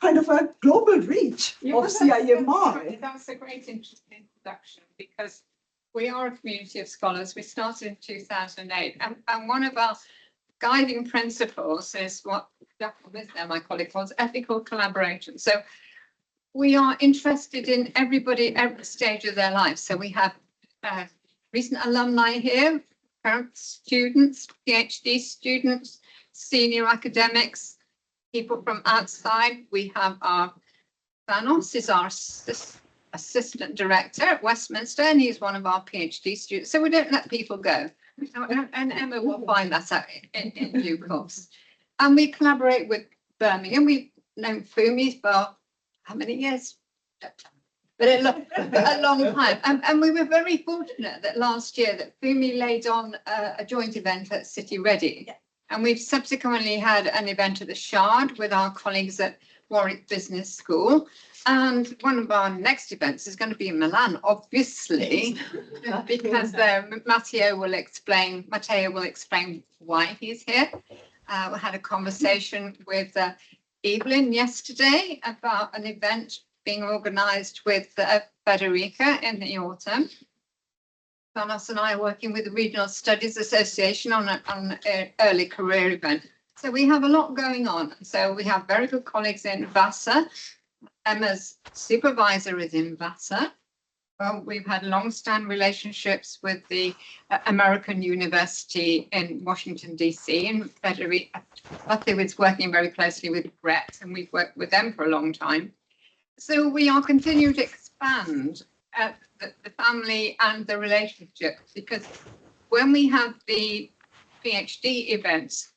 kind of a global reach of CIMR. That's a great introduction, because we are a community of scholars. We started in 2008, and one of our guiding principles is what my colleague calls ethical collaboration. So we are interested in everybody, every stage of their life. So we have recent alumni here, current students, PhD students, senior academics, people from outside. We have our Thanos is our assistant director at Westminster, and he's one of our PhD students. So we don't let people go. And Emma will find that out in due course. And we collaborate with Birmingham. We've known Fumi for how many years? But a long time. And we were very fortunate that last year that Fumi laid on a joint event at City Ready. Yeah. And we've subsequently had an event at the Shard with our colleagues at Warwick Business School. And one of our next events is going to be in Milan, obviously, because Matteo will explain why he's here. We had a conversation with Evelyn yesterday about an event being organised with Federica in the autumn. Thanos and I are working with the Regional Studies Association on an early career event. So we have a lot going on. So we have very good colleagues in Vassar. Emma's supervisor is in Vassar. Well, we've had long-standing relationships with the American University in Washington, D.C. And Federica is working very closely with Brett, and we've worked with them for a long time. So we are continuing to expand the family and the relationship, because when we had the PhD events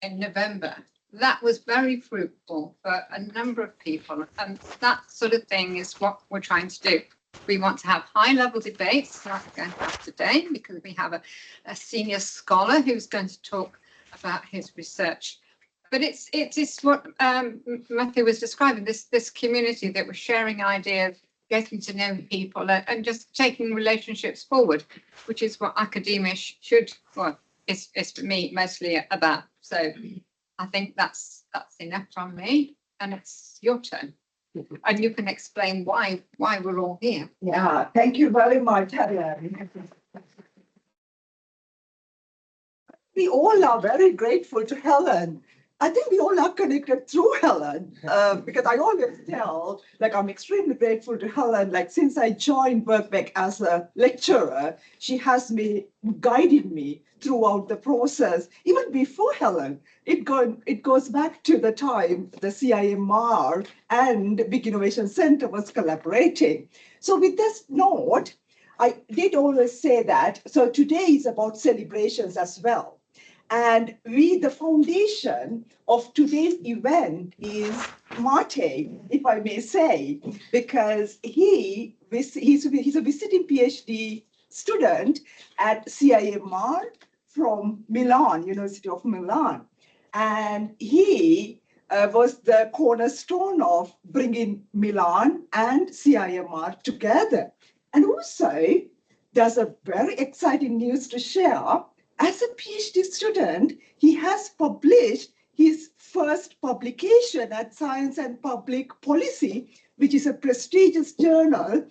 in November, that was very fruitful for a number of people, and that sort of thing is what we're trying to do. We want to have high-level debates like we're going to have today, because we have a senior scholar who's going to talk about his research. But it is what Matthew was describing, this community that we're sharing ideas, getting to know people, and just taking relationships forward, which is what academia should, well, is for me mostly about. So I think that's enough from me, and it's your turn. And you can explain why we're all here. Yeah, thank you very much, Helen. We all are very grateful to Helen. I think we all are connected through Helen, because I always tell, like, I'm extremely grateful to Helen. Like, since I joined Birkbeck as a lecturer, she has guided me throughout the process. Even before Helen, it goes back to the time the CIMR and Big Innovation Center was collaborating. So with this note, I did always say that, so today is about celebrations as well. And the foundation of today's event is Mate, if I may say, because he's a visiting PhD student at CIMR from Milan, University of Milan. And he was the cornerstone of bringing Milan and CIMR together. And also, there's a very exciting news to share. As a PhD student, he has published his first publication at Science and Public Policy, which is a prestigious journal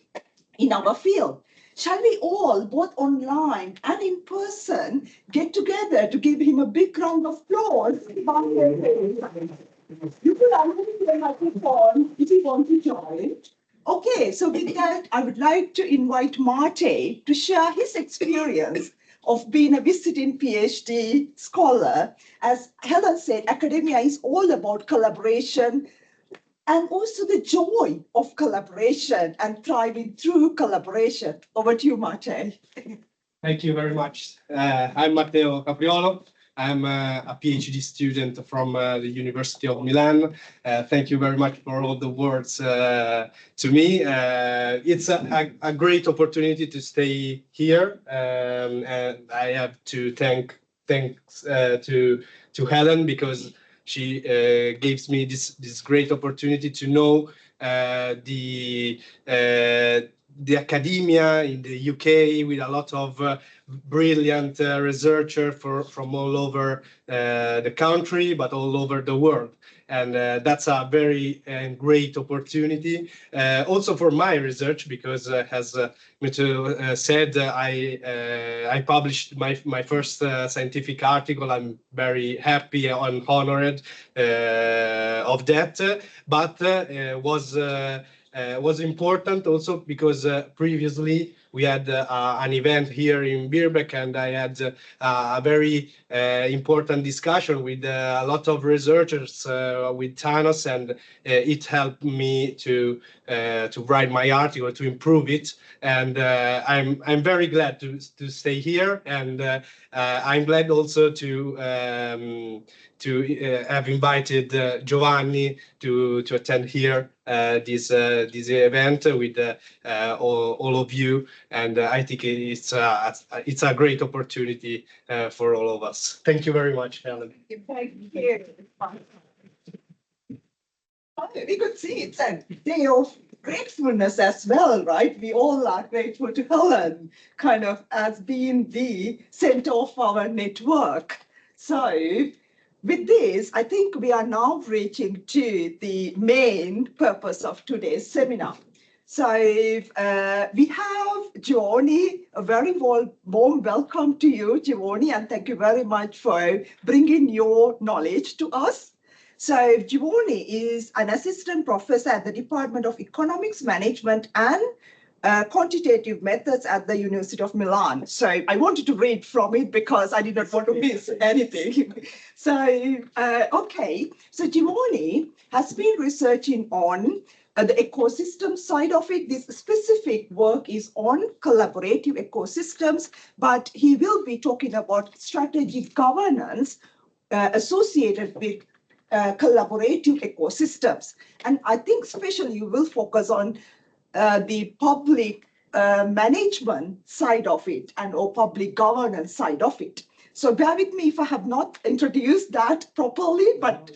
in our field. Shall we all, both online and in person, get together to give him a big round of applause? You could unmute the microphone if you want to join. Okay, so with that, I would like to invite Mate to share his experience of being a visiting PhD scholar. As Helen said, academia is all about collaboration and also the joy of collaboration and thriving through collaboration. Over to you, Mate. Thank you very much. I'm Matteo Capriolo. I'm a PhD student from the University of Milan. Thank you very much for all the words to me. It's a great opportunity to stay here, and I have to thanks to Helen, because she gives me this great opportunity to know the academia in the UK with a lot of brilliant researchers from all over the country, but all over the world. And that's a very great opportunity also for my research, because as Muthu said, I published my first scientific article. I'm very happy and honored of that, but was important also because previously we had an event here in Birkbeck, and I had a very important discussion with a lot of researchers with Thanos, and it helped me to write my article, to improve it. And I'm very glad to stay here, and I'm glad also to have invited Giovanni to attend here this event with all of you, and I think it's a great opportunity for all of us. Thank you very much, Helen. Thank you. We could see it's a day of gratefulness as well, right? We all are grateful to Helen, kind of as being the center of our network. So with this, I think we are now reaching to the main purpose of today's seminar. So we have Giovanni, a very warm welcome to you, Giovanni, and thank you very much for bringing your knowledge to us. So Giovanni is an assistant professor at the Department of Economics, Management and Quantitative Methods at the University of Milan. So I wanted to read from it because I did not want to miss anything. So, okay, so Giovanni has been researching on the ecosystem side of it. This specific work is on collaborative ecosystems, but he will be talking about strategic governance associated with collaborative ecosystems. And I think especially you will focus on the public management side of it and or public governance side of it. So bear with me if I have not introduced that properly, but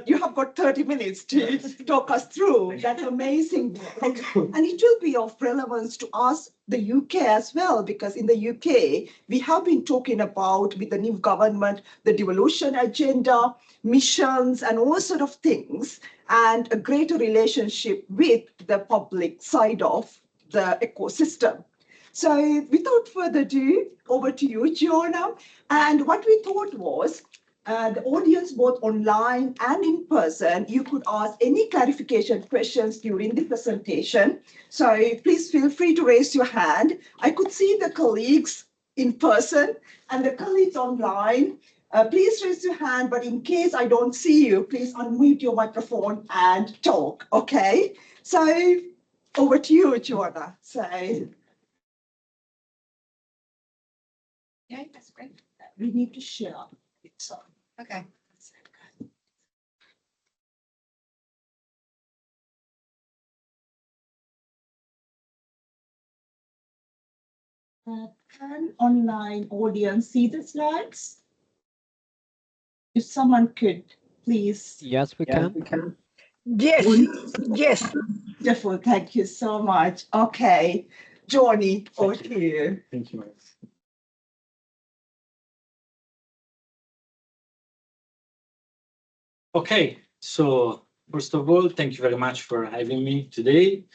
you have got 30 minutes to talk us through that amazing work. And it will be of relevance to us, the UK as well, because in the UK, we have been talking about, with the new government, the devolution agenda, missions, and all sort of things, and a greater relationship with the public side of the ecosystem. So without further ado, over to you, Giovanna. And what we thought was, the audience, both online and in person, you could ask any clarification questions during the presentation. So please feel free to raise your hand. I could see the colleagues in person and the colleagues online. Please raise your hand, but in case I don't see you, please unmute your microphone and talk, okay? So over to you, Giovanna. So, Yeah, that's great. we need to share it. So. Okay. Can online audience see the slides? If someone could, please. Yes, we can. Yes, yes. Wonderful, thank you so much. Okay, Johnny, over to you. Thank you. Okay, so first of all, thank you very much for having me today.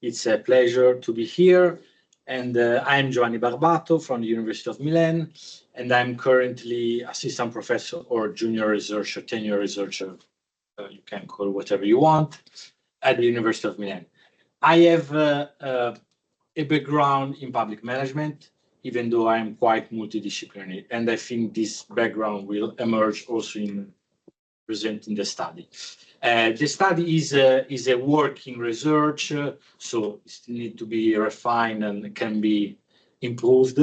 It's a pleasure to be here. And I'm Giovanni Barbato from the University of Milan, and I'm currently assistant professor or junior researcher, tenure researcher, you can call whatever you want, at the University of Milan. I have a background in public management, even though I'm quite multidisciplinary, and I think this background will emerge also in presenting the study. The study is a working research, so it still needs to be refined and can be improved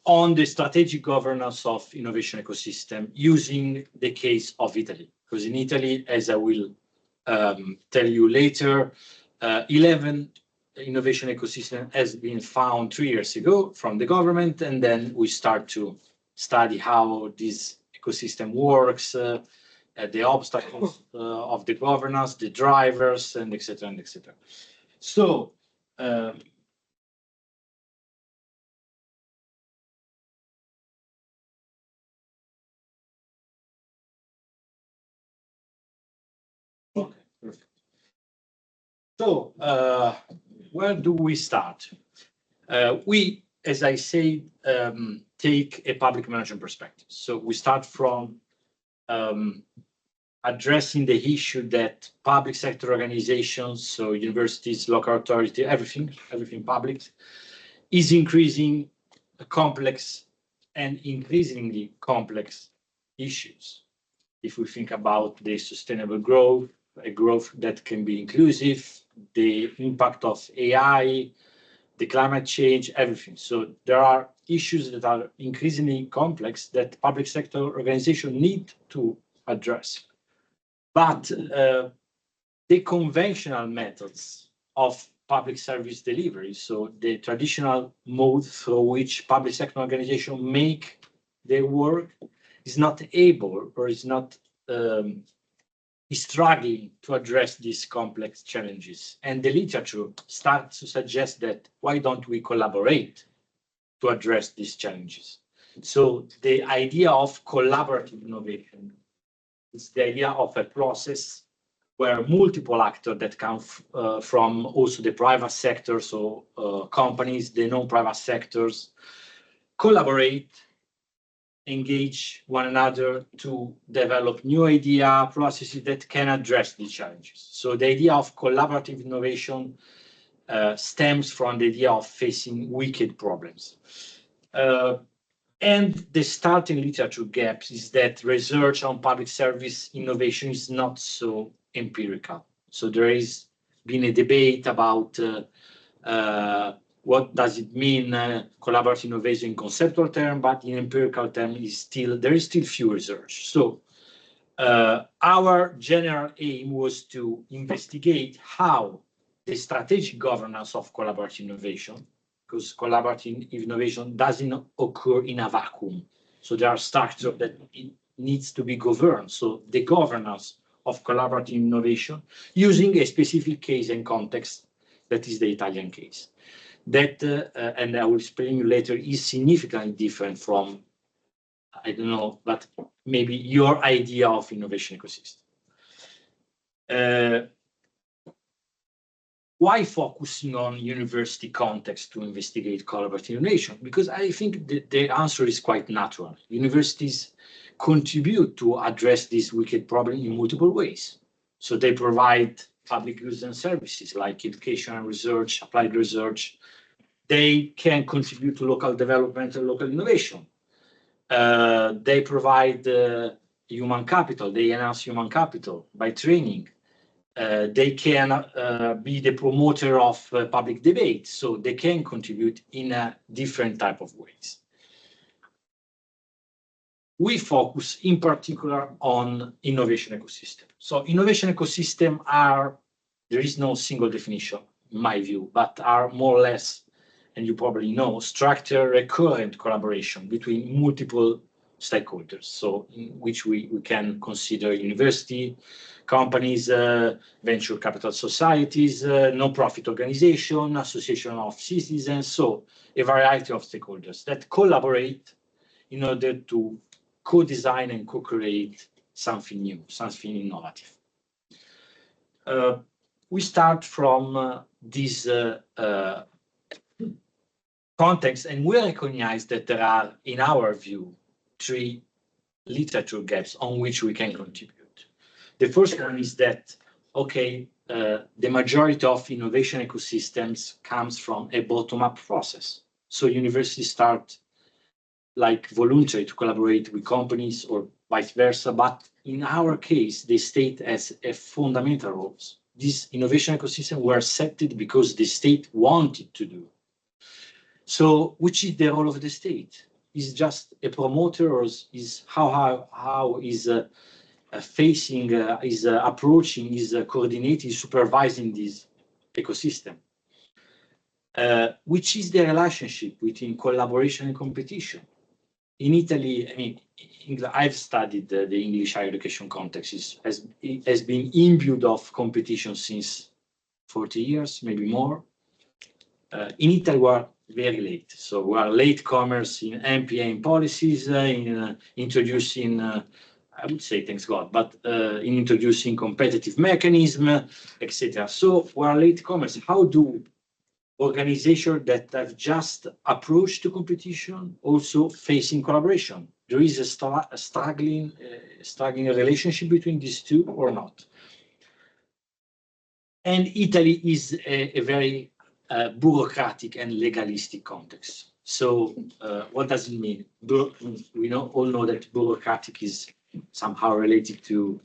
on the strategic governance of innovation ecosystem using the case of Italy. Because in Italy, as I will tell you later, 11 innovation ecosystem has been found 3 years ago from the government, and then we start to study how this ecosystem works, the obstacles of the governance, the drivers, and etc. and etc. So Perfect. So, where do we start? We, as I say, take a public management perspective. So we start from addressing the issue that public sector organizations, so universities, local authority, everything public, is increasing complex and increasingly complex issues. If we think about the sustainable growth, a growth that can be inclusive, the impact of AI, the climate change, everything. So there are issues that are increasingly complex that public sector organizations need to address. But the conventional methods of public service delivery, so the traditional mode through which public sector organizations make their work, is not able or is not is struggling to address these complex challenges. And the literature starts to suggest that why don't we collaborate to address these challenges? So the idea of collaborative innovation is the idea of a process where multiple actors that come from also the private sector, so companies, the non-private sectors, collaborate, engage one another to develop new idea processes that can address these challenges. So the idea of collaborative innovation stems from the idea of facing wicked problems. And the starting literature gaps is that research on public service innovation is not so empirical. So there has been a debate about what does it mean collaborative innovation in conceptual term, but in empirical term there is still few research. So our general aim was to investigate how the strategic governance of collaborative innovation, because collaborative innovation doesn't occur in a vacuum. So there are structures that it needs to be governed. So the governance of collaborative innovation using a specific case and context that is the Italian case. That, and I will explain you later, is significantly different from, I don't know, but maybe your idea of innovation ecosystem. Why focusing on university context to investigate collaborative innovation? Because I think the answer is quite natural. Universities contribute to address this wicked problem in multiple ways. So they provide public goods and services like education and research, applied research. They can contribute to local development and local innovation. They provide human capital. They enhance human capital by training. They can be the promoter of public debate, so they can contribute in a different type of ways. We focus in particular on innovation ecosystem. So innovation ecosystem there is no single definition in my view, but are more or less, and you probably know, structured recurrent collaboration between multiple stakeholders. So in which we can consider university, companies, venture capital societies, non-profit organization, association of citizens, so a variety of stakeholders that collaborate in order to co-design and co-create something new, something innovative. We start from this context, and we recognize that there are, in our view, 3 literature gaps on which we can contribute. The first one is that, okay, the majority of innovation ecosystems comes from a bottom-up process. So universities start like voluntary to collaborate with companies or vice versa, but in our case, the state has a fundamental role. These innovation ecosystems were accepted because the state wanted to do. So which is the role of the state? Is just a promoter, or is how is facing, is approaching, is coordinating, supervising this ecosystem? Which is the relationship between collaboration and competition? In Italy, I mean, I've studied the English higher education context. It has been imbued of competition since 40 years, maybe more. In Italy, we're very late. So we are latecomers in MPA policies, in introducing I would say thanks God, but in introducing competitive mechanism, etc. So we're latecomers. How do organizations that have just approached to competition also facing collaboration? There is a struggling relationship between these two or not? And Italy is a very bureaucratic and legalistic context. So what does it mean? We all know that bureaucratic is somehow related to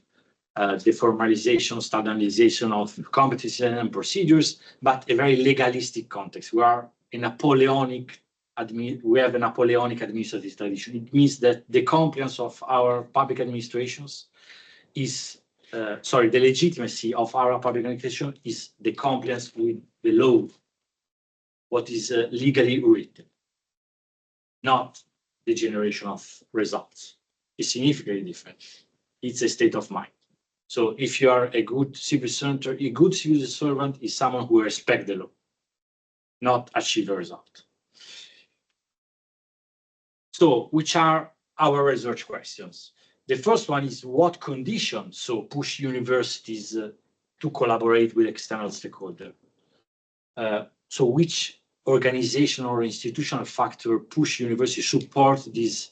the formalization, standardization of competition and procedures, but a very legalistic context. We have a Napoleonic administrative tradition. It means that the compliance of our public administrations is, the legitimacy of our public administration is the compliance with the law, what is legally written, not the generation of results. It's significantly different. It's a state of mind. So if you are a good civil servant is someone who respects the law, not achieve a result. So which are our research questions? The first one is what conditions push universities to collaborate with external stakeholders? So which organizational or institutional factor push universities to support these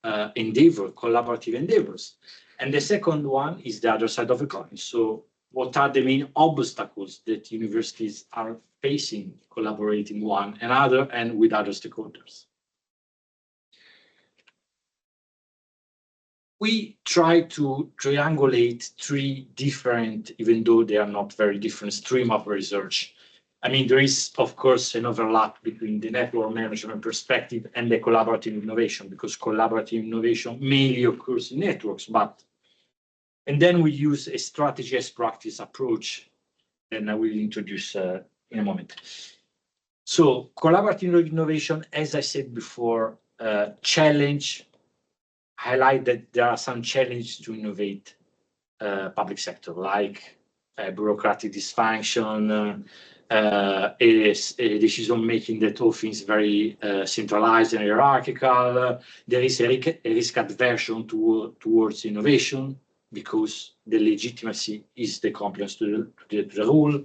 collaborative endeavors? And the second one is the other side of the coin. So what are the main obstacles that universities are facing collaborating one another and with other stakeholders? We try to triangulate three different, even though they are not very different, streams of research. I mean, there is, of course, an overlap between the network management perspective and the collaborative innovation, because collaborative innovation mainly occurs in networks, and then we use a strategy as practice approach, and I will introduce in a moment. So collaborative innovation, as I said before, highlight that there are some challenges to innovate public sector, like bureaucratic dysfunction, a decision-making that often is very centralized and hierarchical. There is a risk aversion towards innovation because the legitimacy is the compliance to the rule.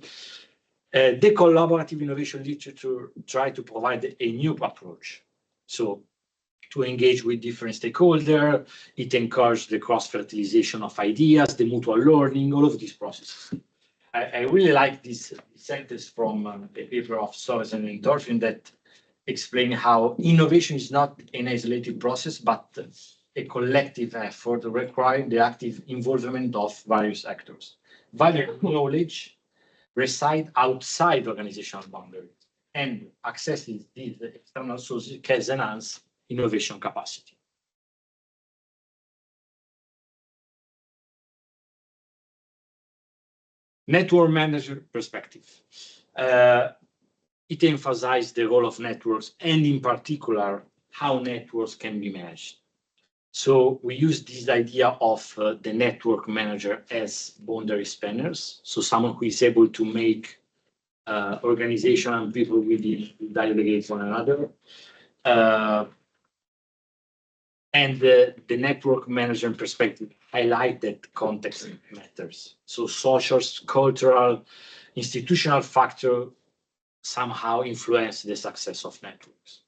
The collaborative innovation literature try to provide a new approach. So to engage with different stakeholders, it encourages the cross-fertilization of ideas, the mutual learning, all of these processes. I really like this sentence from a paper of Sorensen and Dorfin that explain how innovation is not an isolated process, but a collective effort requiring the active involvement of various actors. Valuable knowledge reside outside organizational boundaries, and accessing these external sources can enhance innovation capacity. Network manager perspective. It emphasizes the role of networks and in particular, how networks can be managed. So we use this idea of the network manager as boundary spanners. So someone who is able to make organization and people within dialogate one another. And the network management perspective highlight that context matters. So social, cultural, institutional factor somehow influence the success of networks.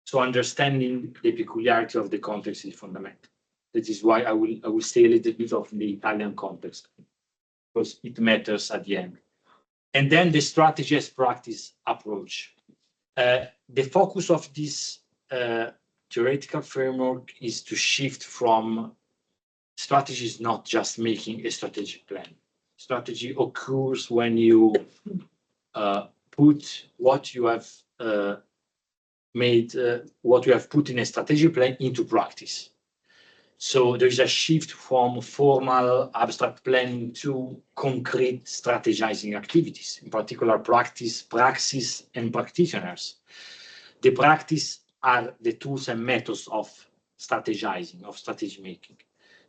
So understanding the peculiarity of the context is fundamental. That is why I will say a little bit of the Italian context, because it matters at the end. And then the strategy as practice approach. The focus of this theoretical framework is to shift from strategy is not just making a strategic plan. Strategy occurs when you put what you have put in a strategic plan into practice. So there is a shift from formal abstract planning to concrete strategizing activities, in particular praxis and practitioners. The practice are the tools and methods of strategizing, of strategy making.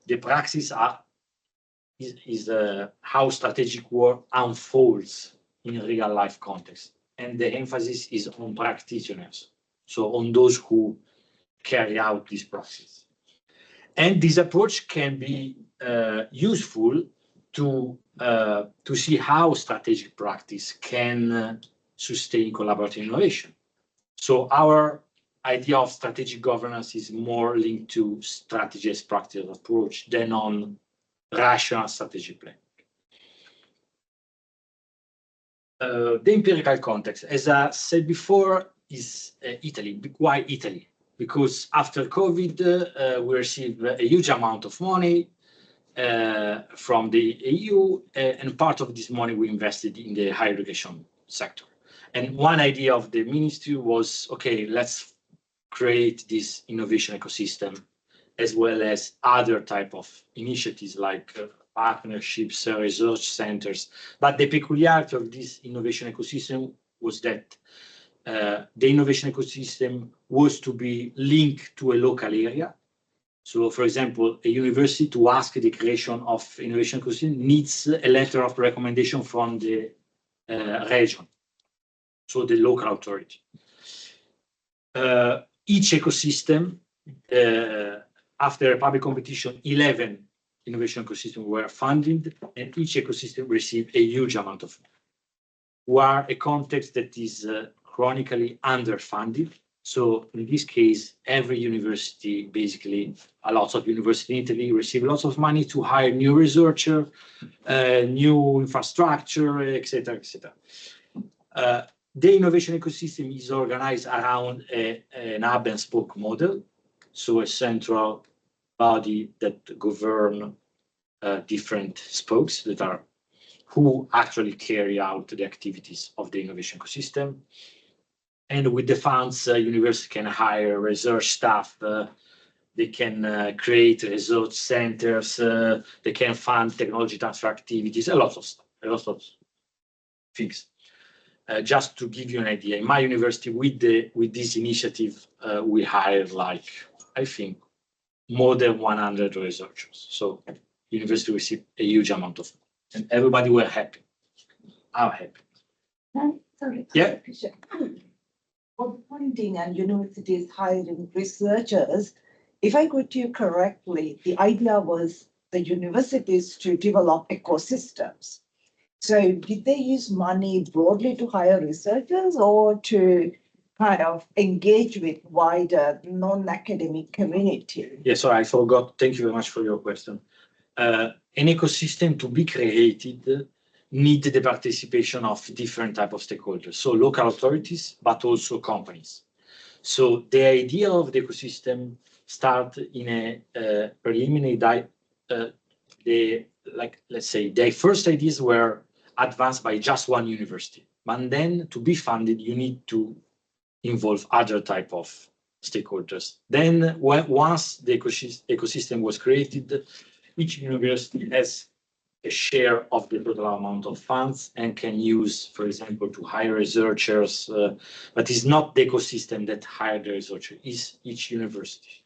The praxis is how strategic work unfolds in real life context. And the emphasis is on practitioners, so on those who carry out this process. And this approach can be useful to see how strategic practice can sustain collaborative innovation. So our idea of strategic governance is more linked to strategy as practice approach than on rational strategic plan. The empirical context, as I said before, is Italy. Why Italy? Because after COVID, we received a huge amount of money from the EU, and part of this money we invested in the higher education sector. And one idea of the ministry was, okay, let's create this innovation ecosystem, as well as other type of initiatives like partnerships, research centers. But the peculiarity of this innovation ecosystem was that the innovation ecosystem was to be linked to a local area. So, for example, a university to ask the creation of innovation ecosystem needs a letter of recommendation from the region, so the local authority. Each ecosystem, after a public competition, 11 innovation ecosystems were funded, and each ecosystem received a huge amount of money. We are a context that is chronically underfunded. So in this case, every university, basically, a lot of universities in Italy receive lots of money to hire new researchers, new infrastructure, etc., etc. The innovation ecosystem is organized around an hub and spoke model, so a central body that govern different spokes that are who actually carry out the activities of the innovation ecosystem. And with the funds, university can hire research staff, they can create research centers, they can fund technology transfer activities, a lot of stuff, a lot of things. Just to give you an idea, in my university, with this initiative, we hired like, I think, more than 100 researchers. So university received a huge amount of money, and everybody were happy. I'm happy. Sorry. Yeah. For funding and universities hiring researchers, if I got you correctly, the idea was the universities to develop ecosystems. So did they use money broadly to hire researchers or to kind of engage with wider non-academic community? Yes, sorry, I forgot. Thank you very much for your question. An ecosystem to be created need the participation of different type of stakeholders, so local authorities, but also companies. So the idea of the ecosystem start in a preliminary, let's say, the first ideas were advanced by just one university, but then to be funded, you need to involve other type of stakeholders. Then once the ecosystem was created, each university has a share of the total amount of funds and can use, for example, to hire researchers, but it's not the ecosystem that hire the researcher, it's each university.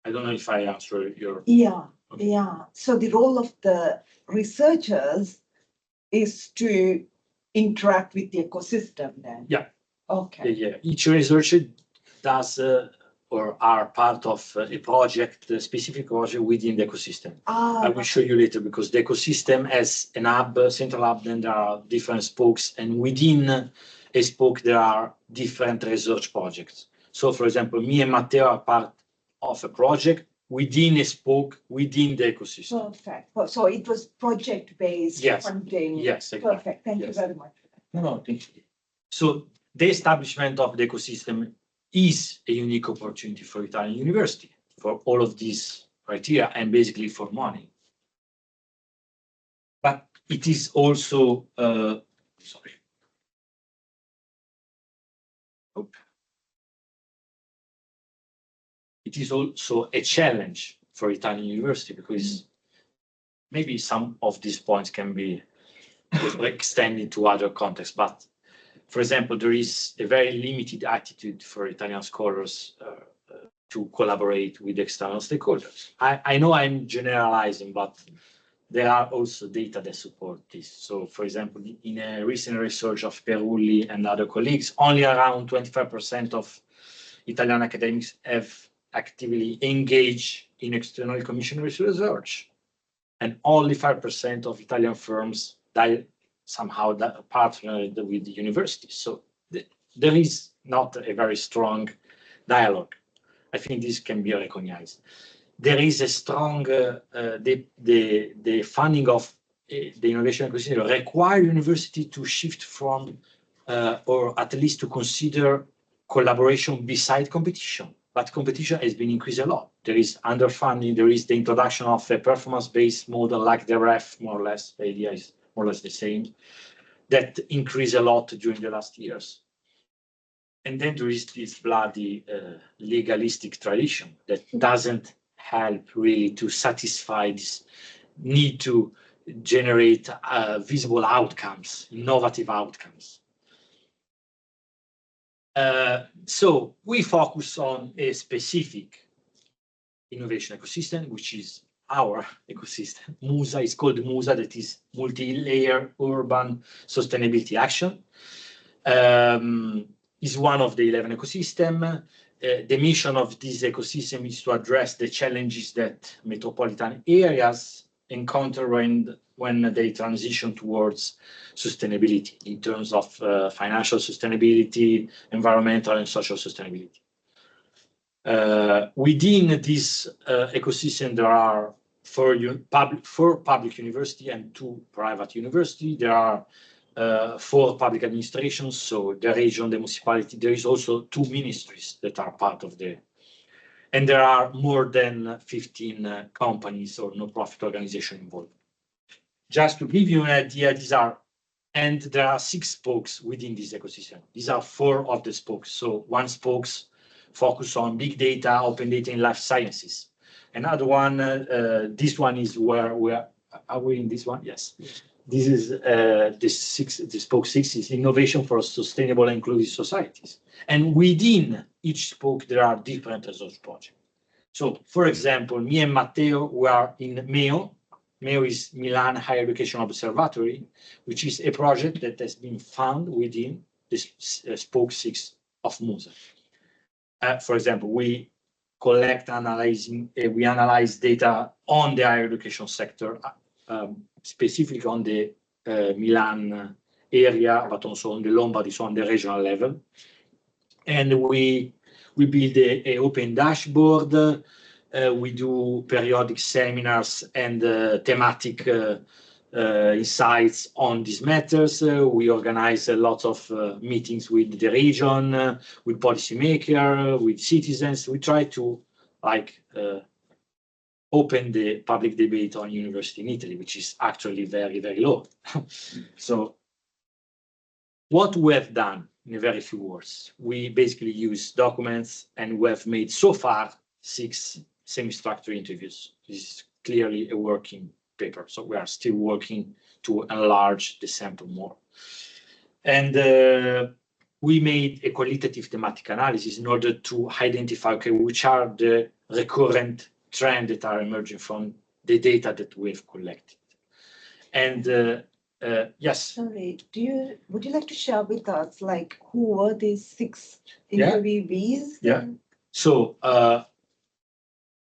I don't know if I answered your... Yeah, Okay. yeah. So the role of the researchers is to interact with the ecosystem then? Yeah. Okay. Yeah. Each researcher does or are part of a project, a specific project within the ecosystem. I will show you later, because the ecosystem has an hub, central hub, then there are different spokes, and within a spoke there are different research projects. So for example, me and Matteo are part of a project within a spoke within the ecosystem. Perfect. So it was project-based funding. Yes, exactly. Perfect. Thank you very much. No, thank you. So the establishment of the ecosystem is a unique opportunity for Italian university for all of these criteria and basically for money. But it is also, it is also a challenge for Italian university, because maybe some of these points can be extended to other contexts, but for example, there is a very limited attitude for Italian scholars to collaborate with external stakeholders. I know I'm generalizing, but there are also data that support this. So, for example, in a recent research of Perulli and other colleagues, only around 25% of Italian academics have actively engaged in externally commissioned research, and only 5% of Italian firms somehow partnered with the university. So there is not a very strong dialogue. I think this can be recognized. There is a strong, the funding of the innovation ecosystem require university to shift from, or at least to consider collaboration beside competition. But competition has been increased a lot. There is underfunding, there is the introduction of a performance-based model like the REF, more or less, the idea is more or less the same, that increased a lot during the last years. And then there is this bloody legalistic tradition that doesn't help really to satisfy this need to generate visible outcomes, innovative outcomes. So we focus on a specific innovation ecosystem, which is our ecosystem. MUSA is called MUSA, that is multi-layer urban sustainability action. Is one of the 11 ecosystems. The mission of this ecosystem is to address the challenges that metropolitan areas encounter when they transition towards sustainability in terms of financial sustainability, environmental and social sustainability. Within this ecosystem, there are four public universities and 2 private universities. There are 4 public administrations, so the region, the municipality. There is also 2 ministries that are part of and there are more than 15 companies or no-profit organizations involved. Just to give you an idea, and there are 6 spokes within this ecosystem. These are 4 of the spokes. So one spokes focus on big data, open data in life sciences. Another one, this one is where are we in this one? Yes. This is the spoke 6 is innovation for sustainable and inclusive societies. And within each spoke, there are different research projects. So, for example, me and Matteo, we are in MEO. MEO is Milan Higher Education Observatory, which is a project that has been found within this spoke 6 of MUSA. For example, we analyze data on the higher education sector, specifically on the Milan area, but also on the Lombardy, so on the regional level. And we build an open dashboard. We do periodic seminars and thematic insights on these matters. We organize a lot of meetings with the region, with policymakers, with citizens. We try to open the public debate on university in Italy, which is actually very, very low. So what we have done in a very few words, we basically use documents, and we have made so far 6 semi-structured interviews. This is clearly a working paper. So we are still working to enlarge the sample more. And we made a qualitative thematic analysis in order to identify, okay, which are the recurrent trends that are emerging from the data that we have collected. And yes. Sorry, would you like to share with us, like, who were these 6 interviewees? Yeah. So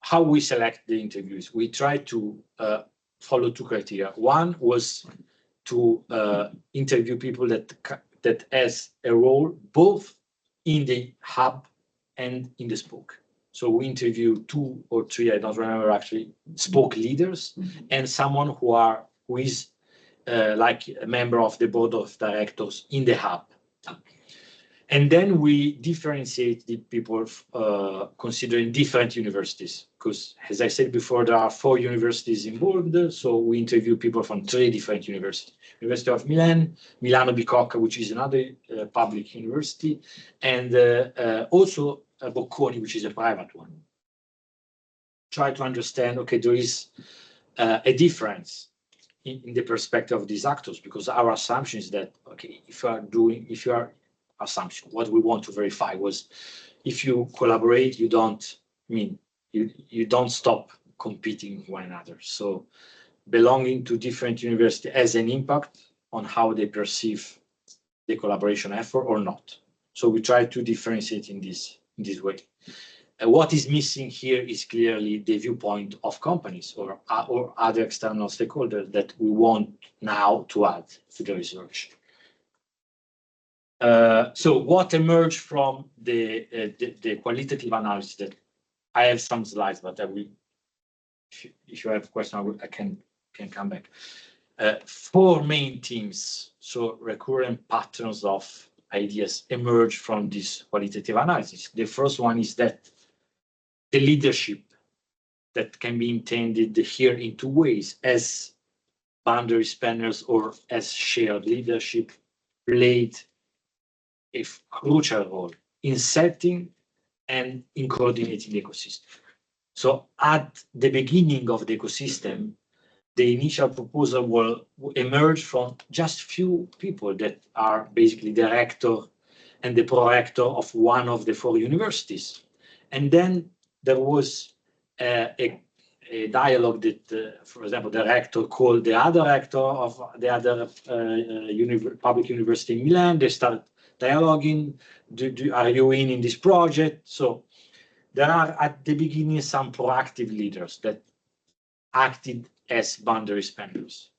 how we select the interviews, we try to follow 2 criteria. One was to interview people that has a role both in the hub and in the spoke. So we interview 2 or 3, I don't remember actually, spoke leaders, and someone who is like a member of the board of directors in the hub. And then we differentiate the people considering different universities, because as I said before, there are 4 universities involved. So we interview people from 3 different universities. University of Milan, Milano Bicocca, which is another public university, and also Bocconi, which is a private one. Try to understand, okay, there is a difference in the perspective of these actors, because our assumption is that, okay, what we want to verify was, if you collaborate, you don't stop competing with one another. So belonging to different universities has an impact on how they perceive the collaboration effort or not. So we try to differentiate in this way. What is missing here is clearly the viewpoint of companies or other external stakeholders that we want now to add to the research. So what emerged from the qualitative analysis that I have some slides, but I will, if you have a question, I can come back. 4 main themes, so recurrent patterns of ideas emerge from this qualitative analysis. The first one is that the leadership that can be intended here in 2 ways, as boundary spanners or as shared leadership, played a crucial role in setting and in coordinating the ecosystem. So at the beginning of the ecosystem, the initial proposal will emerge from just few people that are basically the rector and the prorector of one of the 4 universities. And then there was a dialogue that, for example, the rector called the other rector of the other public university in Milan. They start dialoguing. Are you in this project? So there are at the beginning some proactive leaders that acted as boundary spanners.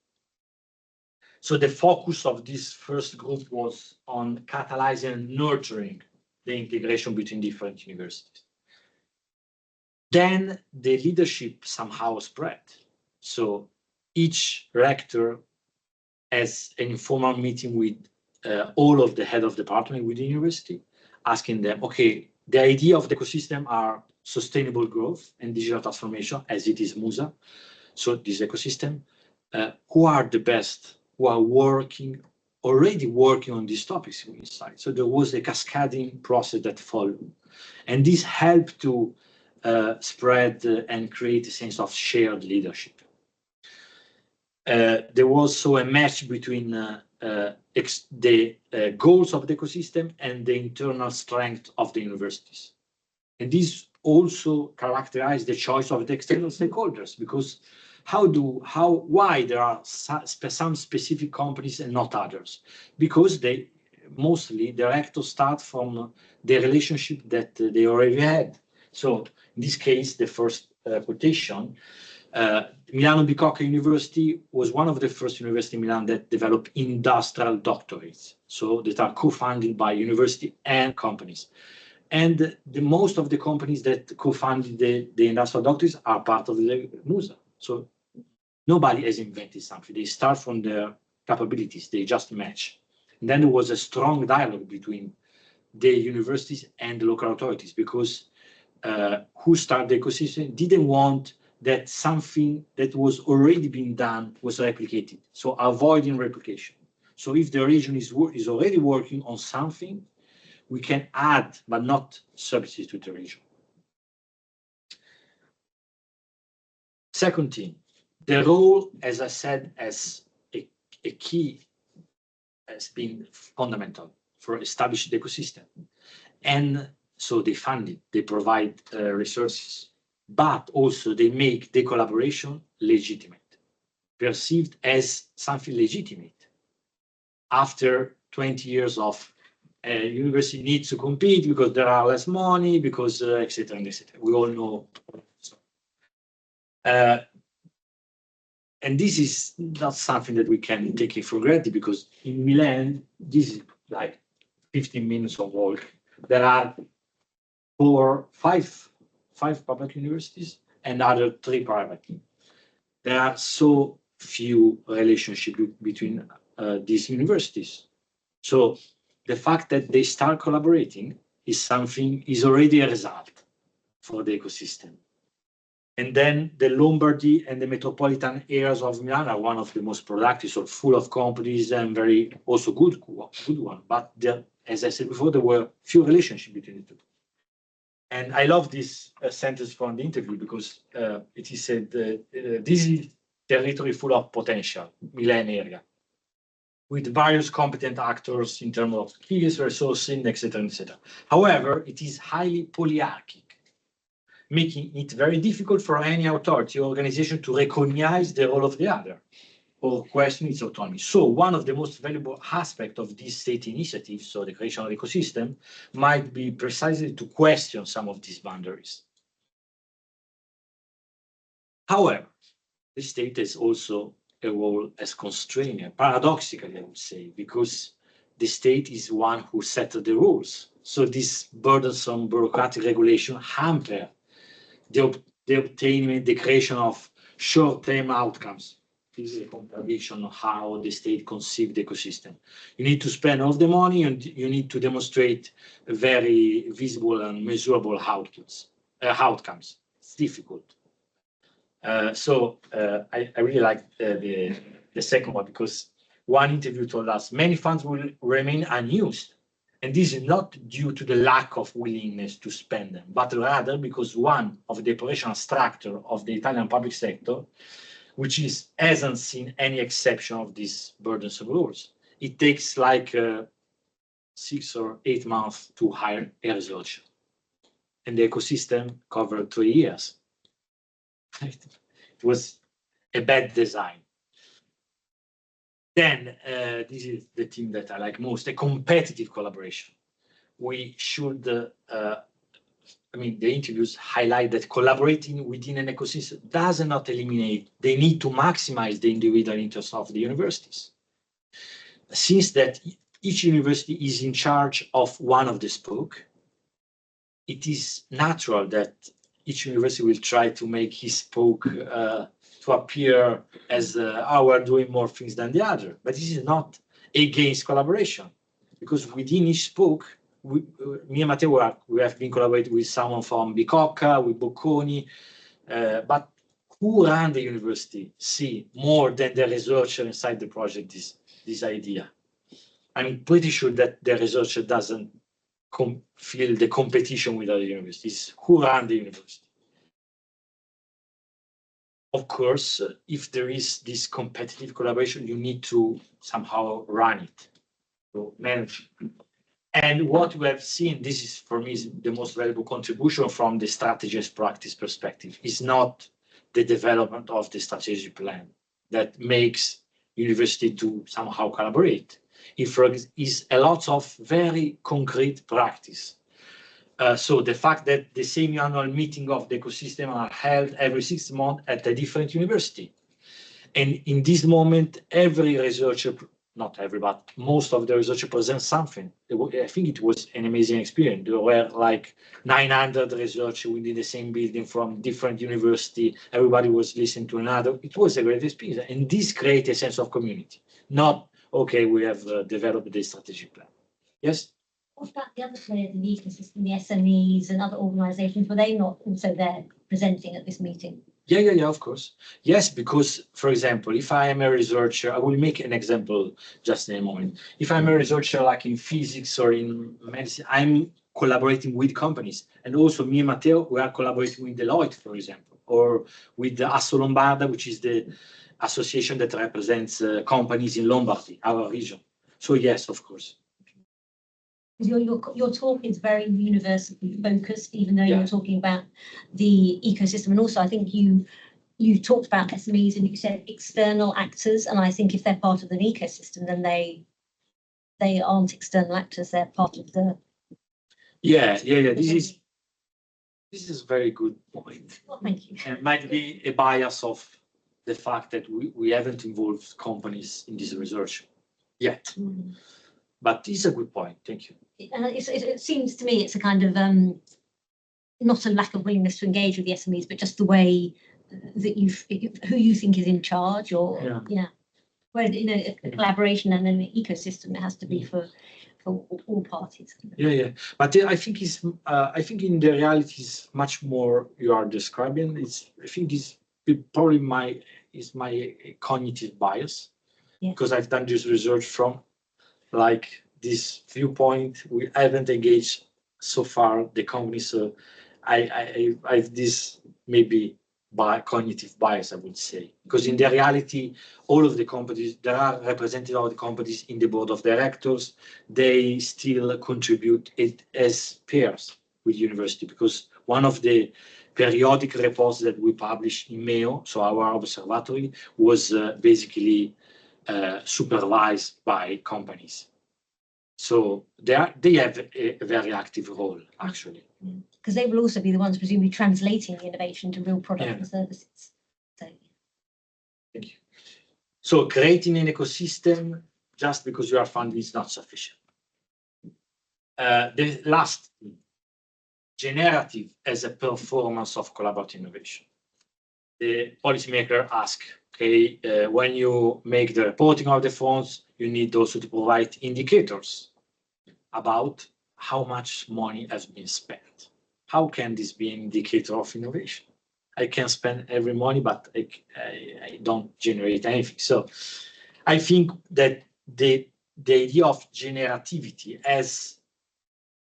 So the focus of this first group was on catalyzing and nurturing the integration between different universities. Then the leadership somehow spread. So each rector has an informal meeting with all of the head of department within the university, asking them, okay, the idea of the ecosystem are sustainable growth and digital transformation, as it is MUSA. So this ecosystem, who are the best, who are already working on these topics inside. So there was a cascading process that followed. And this helped to spread and create a sense of shared leadership. There was also a match between the goals of the ecosystem and the internal strength of the universities. And this also characterized the choice of the external stakeholders, because why there are some specific companies and not others? Because mostly the rectors start from the relationship that they already had. So in this case, the first quotation, Milano Bicocca University was one of the first universities in Milan that developed industrial doctorates, so that are co-funded by university and companies. And most of the companies that co-funded the industrial doctorates are part of the MUSA. So nobody has invented something. They start from their capabilities. They just match. And then there was a strong dialogue between the universities and the local authorities, because who started the ecosystem didn't want that something that was already being done was replicated. So avoiding replication. So if the region is already working on something, we can add, but not substitute the region. Second thing, the role, as I said, as a key has been fundamental for establishing the ecosystem. And so they fund it, they provide resources, but also they make the collaboration legitimate, perceived as something legitimate. After 20 years of university needs to compete because there are less money, because et cetera, and et cetera. We all know. And this is not something that we can take it for granted, because in Milan, this is like 15 minutes of walk. There are five public universities and other 3 private. There are so few relationships between these universities. So the fact that they start collaborating is already a result for the ecosystem. And then the Lombardy and the metropolitan areas of Milan are one of the most productive, so full of companies and very also good one. But there, as I said before, there were few relationships between the two. And I love this sentence from the interview, because it is said, this is territory full of potential, Milan area, with various competent actors in terms of skills, resources, etc., etc. However, it is highly polyarchic, making it very difficult for any authority or organization to recognize the role of the other. or question its autonomy. So one of the most valuable aspects of this state initiative, so the creation of the ecosystem, might be precisely to question some of these boundaries. However, the state has also a role as constrainer, paradoxically, I would say, because the state is one who sets the rules. So this burdensome bureaucratic regulation hamper the obtainment, the creation of short-term outcomes. This is a contradiction of how the state conceived the ecosystem. You need to spend all the money and you need to demonstrate very visible and measurable outcomes. It's difficult. I really like the second one, because one interview told us many funds will remain unused. And this is not due to the lack of willingness to spend them, but rather because one of the operational structure of the Italian public sector, which hasn't seen any exception of these burdensome rules. It takes like 6 or 8 months to hire a researcher. And the ecosystem covered 3 years. It was a bad design. Then this is the thing that I like most, a competitive collaboration. We should, the interviews highlight that collaborating within an ecosystem does not eliminate the need to maximize the individual interests of the universities. Since that each university is in charge of one of the spoke, it is natural that each university will try to make his spoke to appear as our doing more things than the other. But this is not against collaboration, because within each spoke, me and Matteo, we have been collaborating with someone from Bicocca, with Bocconi, but who ran the university see more than the researcher inside the project this idea. I'm pretty sure that the researcher doesn't feel the competition with other universities. Who ran the university? Of course, if there is this competitive collaboration, you need to somehow run it, to manage it. And what we have seen, this is for me is the most valuable contribution from the strategy as practice perspective, is not the development of the strategic plan that makes university to somehow collaborate. It is a lot of very concrete practice. So the fact that the same annual meeting of the ecosystem are held every 6 months at a different university. And in this moment, every researcher, not every, but most of the researchers present something. I think it was an amazing experience. There were like 900 researchers within the same building from different university. Everybody was listening to another. It was a great experience. And this creates a sense of community. Not, okay, we have developed the strategic plan. Yes? What about the other players in the ecosystem, the SMEs and other organisations? Were they not also there presenting at this meeting? Yeah, of course. Yes, because, for example, if I am a researcher, I will make an example just in a moment. If I'm a researcher like in physics or in medicine, I'm collaborating with companies. And also me and Matteo, we are collaborating with Deloitte, for example, or with the Asso Lombarda, which is the association that represents companies in Lombardy, our region. So yes, of course. Your talk is very university focused, even though you're talking about the ecosystem. And also, I think you talked about SMEs and you said external actors. And I think if they're part of an ecosystem, then they aren't external actors. They're part of the. Yeah. This is a very good point. Well, thank you. And it might be a bias of the fact that we haven't involved companies in this research yet. Mm. But it's a good point. Thank you. It seems to me it's a kind of not a lack of willingness to engage with the SMEs, but just the way that who you think is in charge, or where a collaboration and an ecosystem, it has to be for all parties. Yeah. But I think in the reality is much more you are describing. I think it's probably my cognitive bias, because I've done this research from like this viewpoint. We haven't engaged so far the company, so I have this maybe cognitive bias, I would say, because in the reality, all of the companies, there are representatives of the companies in the board of directors. They still contribute it as peers with university, because one of the periodic reports that we publish in MEO, so our observatory, was basically supervised by companies. So they have a very active role, actually. Because they will also be the ones presumably translating the innovation to real products and services. So. Thank you. So creating an ecosystem just because you are funded is not sufficient. The last thing, generative as a performance of collaborative innovation. The policymaker asks, okay, when you make the reporting of the funds, you need also to provide indicators about how much money has been spent. How can this be an indicator of innovation? I can spend every money, but I don't generate anything. So I think that the idea of generativity as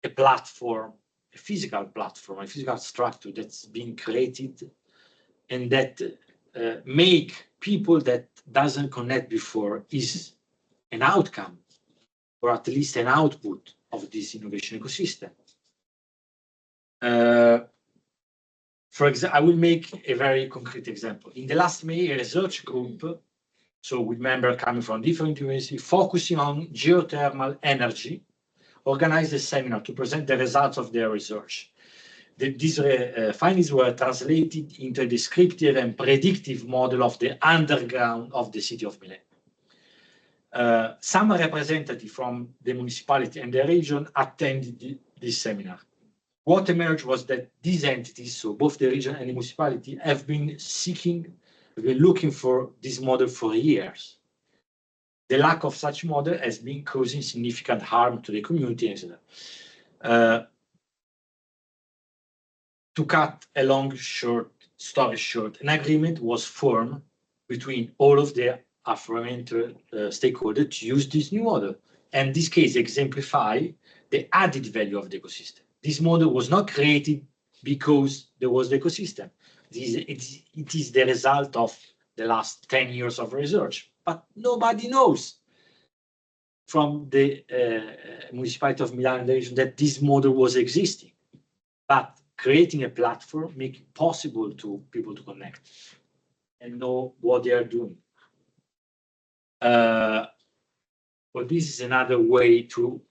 a platform, a physical platform, a physical structure that's been created and that make people that doesn't connect before is an outcome or at least an output of this innovation ecosystem. For example, I will make a very concrete example. In the last May, a research group, so with members coming from different universities, focusing on geothermal energy, organized a seminar to present the results of their research. These findings were translated into a descriptive and predictive model of the underground of the city of Milan. Some representatives from the municipality and the region attended this seminar. What emerged was that these entities, so both the region and the municipality, have been looking for this model for years. The lack of such model has been causing significant harm to the community, etc. To cut a long story short, an agreement was formed between all of the aforementioned stakeholders to use this new model. And this case exemplifies the added value of the ecosystem. This model was not created because there was the ecosystem. It is the result of the last 10 years of research, but nobody knows from the municipality of Milan and the region that this model was existing. But creating a platform makes it possible to people to connect and know what they are doing. But this is another way to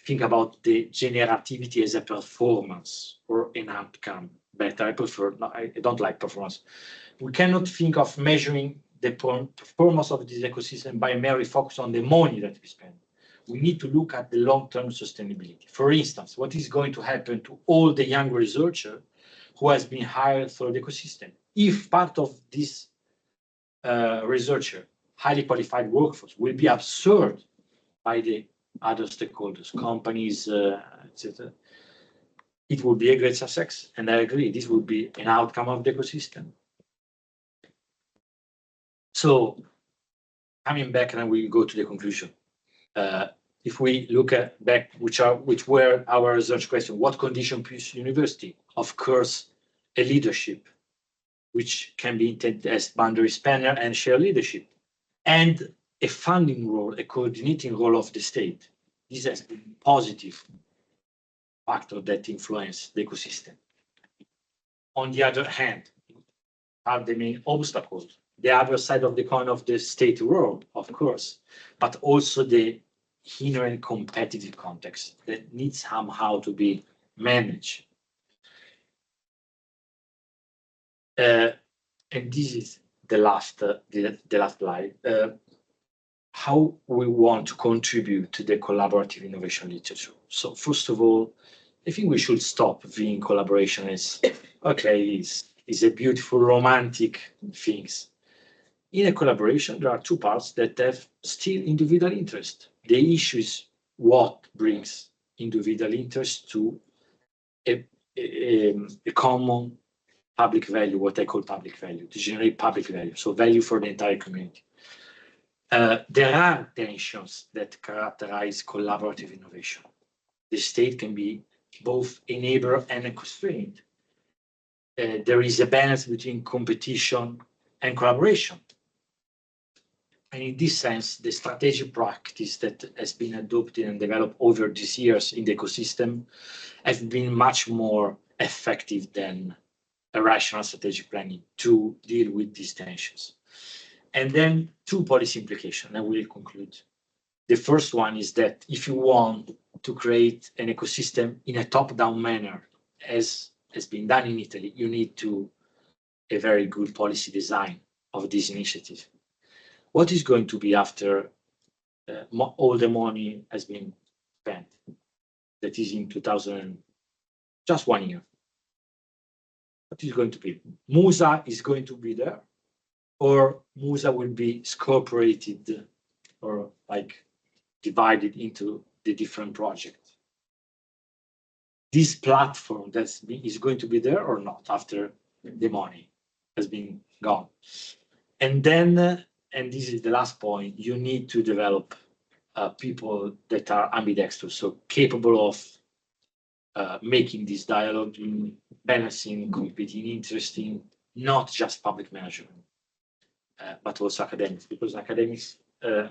think about the generativity as a performance or an outcome. Better, I don't like performance. We cannot think of measuring the performance of this ecosystem by merely focus on the money that we spend. We need to look at the long-term sustainability. For instance, what is going to happen to all the young researchers who has been hired through the ecosystem? If part of this researcher, highly qualified workforce, will be absorbed by the other stakeholders, companies, etc., it will be a great success. And I agree, this will be an outcome of the ecosystem. So coming back, and we go to the conclusion. If we look at back, which were our research question, what condition puts university? Of course, a leadership, which can be intended as boundary spanner and shared leadership, and a funding role, a coordinating role of the state. This has been positive factor that influence the ecosystem. On the other hand, are the main obstacles, the other side of the coin of the state role, of course, but also the inherent competitive context that needs somehow to be managed. And this is the last slide. How we want to contribute to the collaborative innovation literature. So first of all, I think we should stop viewing collaboration as, okay, it's a beautiful romantic things. In a collaboration, there are two parts that have still individual interest. The issue is what brings individual interest to a common public value, what I call public value, to generate public value, so value for the entire community. There are tensions that characterize collaborative innovation. The state can be both a neighbor and a constraint. There is a balance between competition and collaboration. And in this sense, the strategic practice that has been adopted and developed over these years in the ecosystem have been much more effective than a rational strategic planning to deal with these tensions. And then two policy implications, and we'll conclude. The first one is that if you want to create an ecosystem in a top-down manner, as has been done in Italy, you need a very good policy design of this initiative. What is going to be after all the money has been spent? That is in 2000, just 1 year. What is going to be? MUSA is going to be there, or MUSA will be scorporated or like divided into the different projects. This platform is going to be there or not after the money has been gone. And then, and this is the last point, you need to develop people that are ambidextrous, so capable of making this dialogue, balancing, competing, interesting, not just public management, but also academics, because academics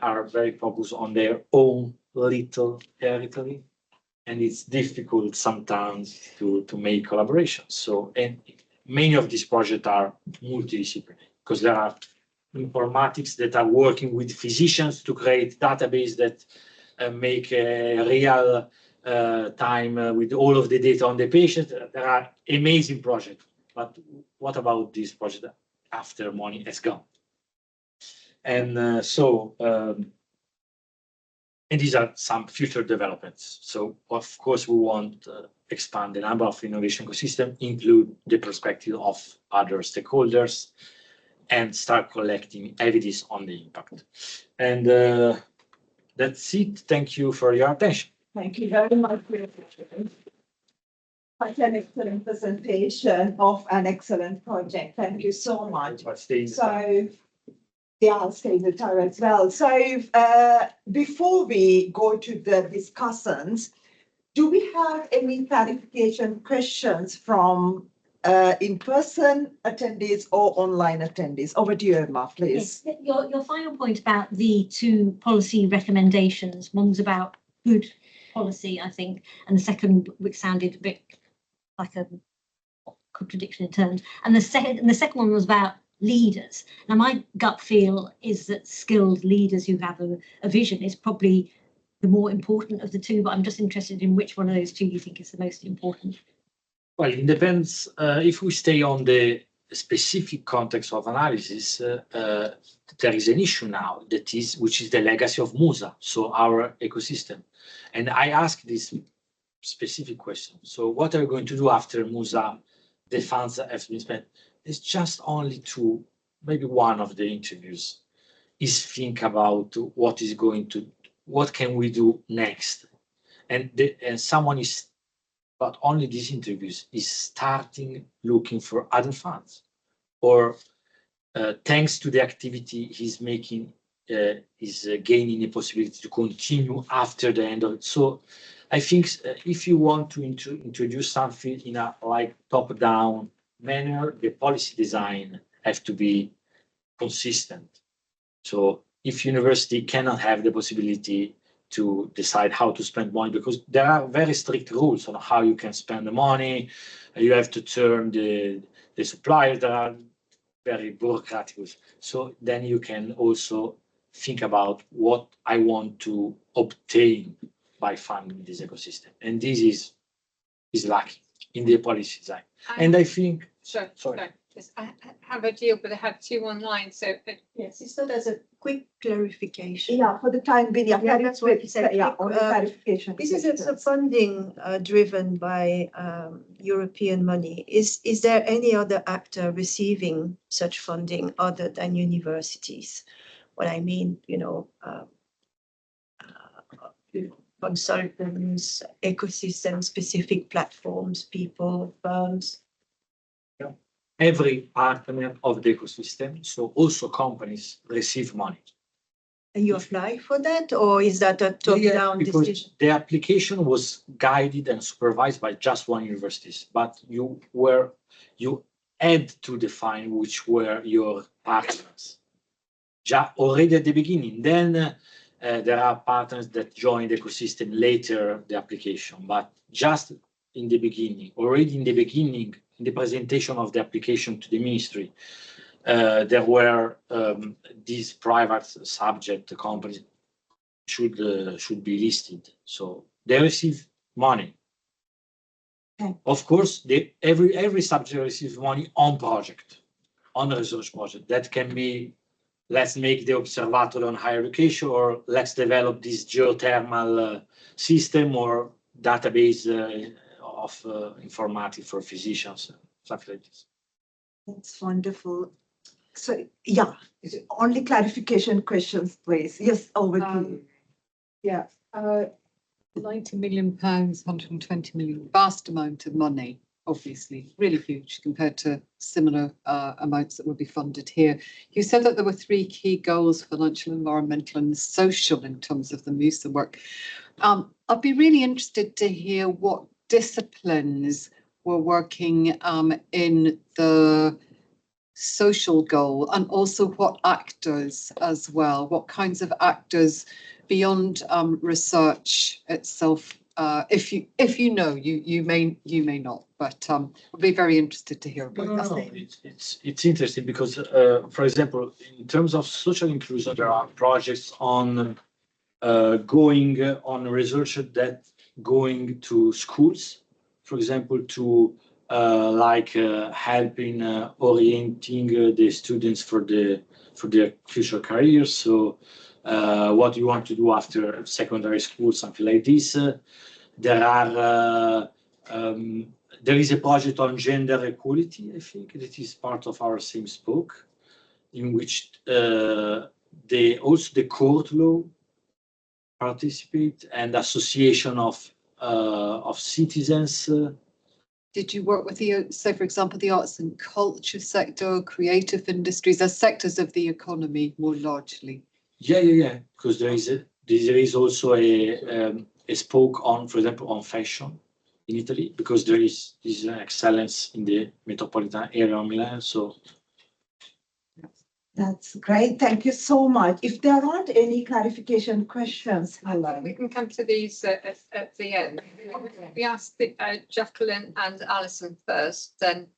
are very focused on their own little territory, and it's difficult sometimes to make collaborations. So, and many of these projects are multidisciplinary, because there are informatics that are working with physicians to create database that make a real time with all of the data on the patient. There are amazing projects, but what about this project after money has gone? And and these are some future developments. So of course we want to expand the number of innovation ecosystem, include the perspective of other stakeholders, and start collecting evidence on the impact. And that's it. Thank you for your attention. Thank you very much for your attention. Such an excellent presentation of an excellent project. Thank you so much. So, yeah, I'll stay in the tower as well. So before we go to the discussions, do we have any clarification questions from in-person attendees or online attendees? Over to you, Emma, please. Yes. Your final point about the two policy recommendations, one was about good policy, I think, and the second, which sounded a bit like a contradiction in terms, and the second one was about leaders. Now, my gut feel is that skilled leaders who have a vision is probably the more important of the two, but I'm just interested in which one of those two you think is the most important. Well, it depends. If we stay on the specific context of analysis, there is an issue now which is the legacy of MUSA, so our ecosystem. And I ask this specific question. So what are we going to do after MUSA, the funds that have been spent? It's just only two, maybe one of the interviews is think about what can we do next? And someone is, but only these interviews is starting looking for other funds, or thanks to the activity he's making, is gaining a possibility to continue after the end of it. So I think if you want to introduce something in a like top-down manner, the policy design have to be consistent. So if university cannot have the possibility to decide how to spend money, because there are very strict rules on how you can spend the money, you have to turn the suppliers that are very bureaucratic. So then you can also think about what I want to obtain by funding this ecosystem. And this is lacking in the policy design. And I think, Sorry. Yes, I have a deal, but I have two online. So Yes, it's not as a quick clarification. Yeah, for the time being, Yeah, that's what you said. Yeah, only clarification. This is a funding driven by European money. Is there any other actor receiving such funding other than universities? What I mean, consultants, ecosystem-specific platforms, people, firms. every partner of the ecosystem, so also companies, receive money. And you apply for that, or is that a top-down Because decision? the application was guided and supervised by just one university, but you had to define which were your partners. Already at the beginning, then there are partners that join the ecosystem later the application, but just in the beginning, already in the beginning, in the presentation of the application to the ministry, there were these private subject companies should be listed. So they receive money. Okay. Of course, every subject receives money on project, on a research project. That can be, let's make the observatory on higher education, or let's develop this geothermal system or database of informatics for physicians, stuff like this. That's wonderful. So, yeah, only clarification questions, please. Yes, over to you. Yeah. 90 million pounds, 120 million, vast amount of money, obviously, really huge compared to similar amounts that will be funded here. You said that there were 3 key goals: financial, environmental, and social, in terms of the MUSA work. I'd be really interested to hear what disciplines were working in the social goal, and also what actors as well, what kinds of actors beyond research itself. If you know, you may not, but I'd be very interested to hear about that. It's interesting because, for example, in terms of social inclusion, there are projects on going on research that going to schools, for example, to helping orienting the students for their future careers. So what you want to do after secondary school, something like this. There is a project on gender equality, I think, that is part of our same spoke, in which also the court law participate, and association of citizens. Did you work with say, for example, the arts and culture sector, creative industries, as sectors of the economy more largely? Yeah. Because there is also a spoke on, for example, on fashion in Italy, because there is this excellence in the metropolitan area of Milan. So That's great. Thank you so much. If there aren't any clarification questions, hello. We can come to these at the end. We asked Jacqueline and Alison first, then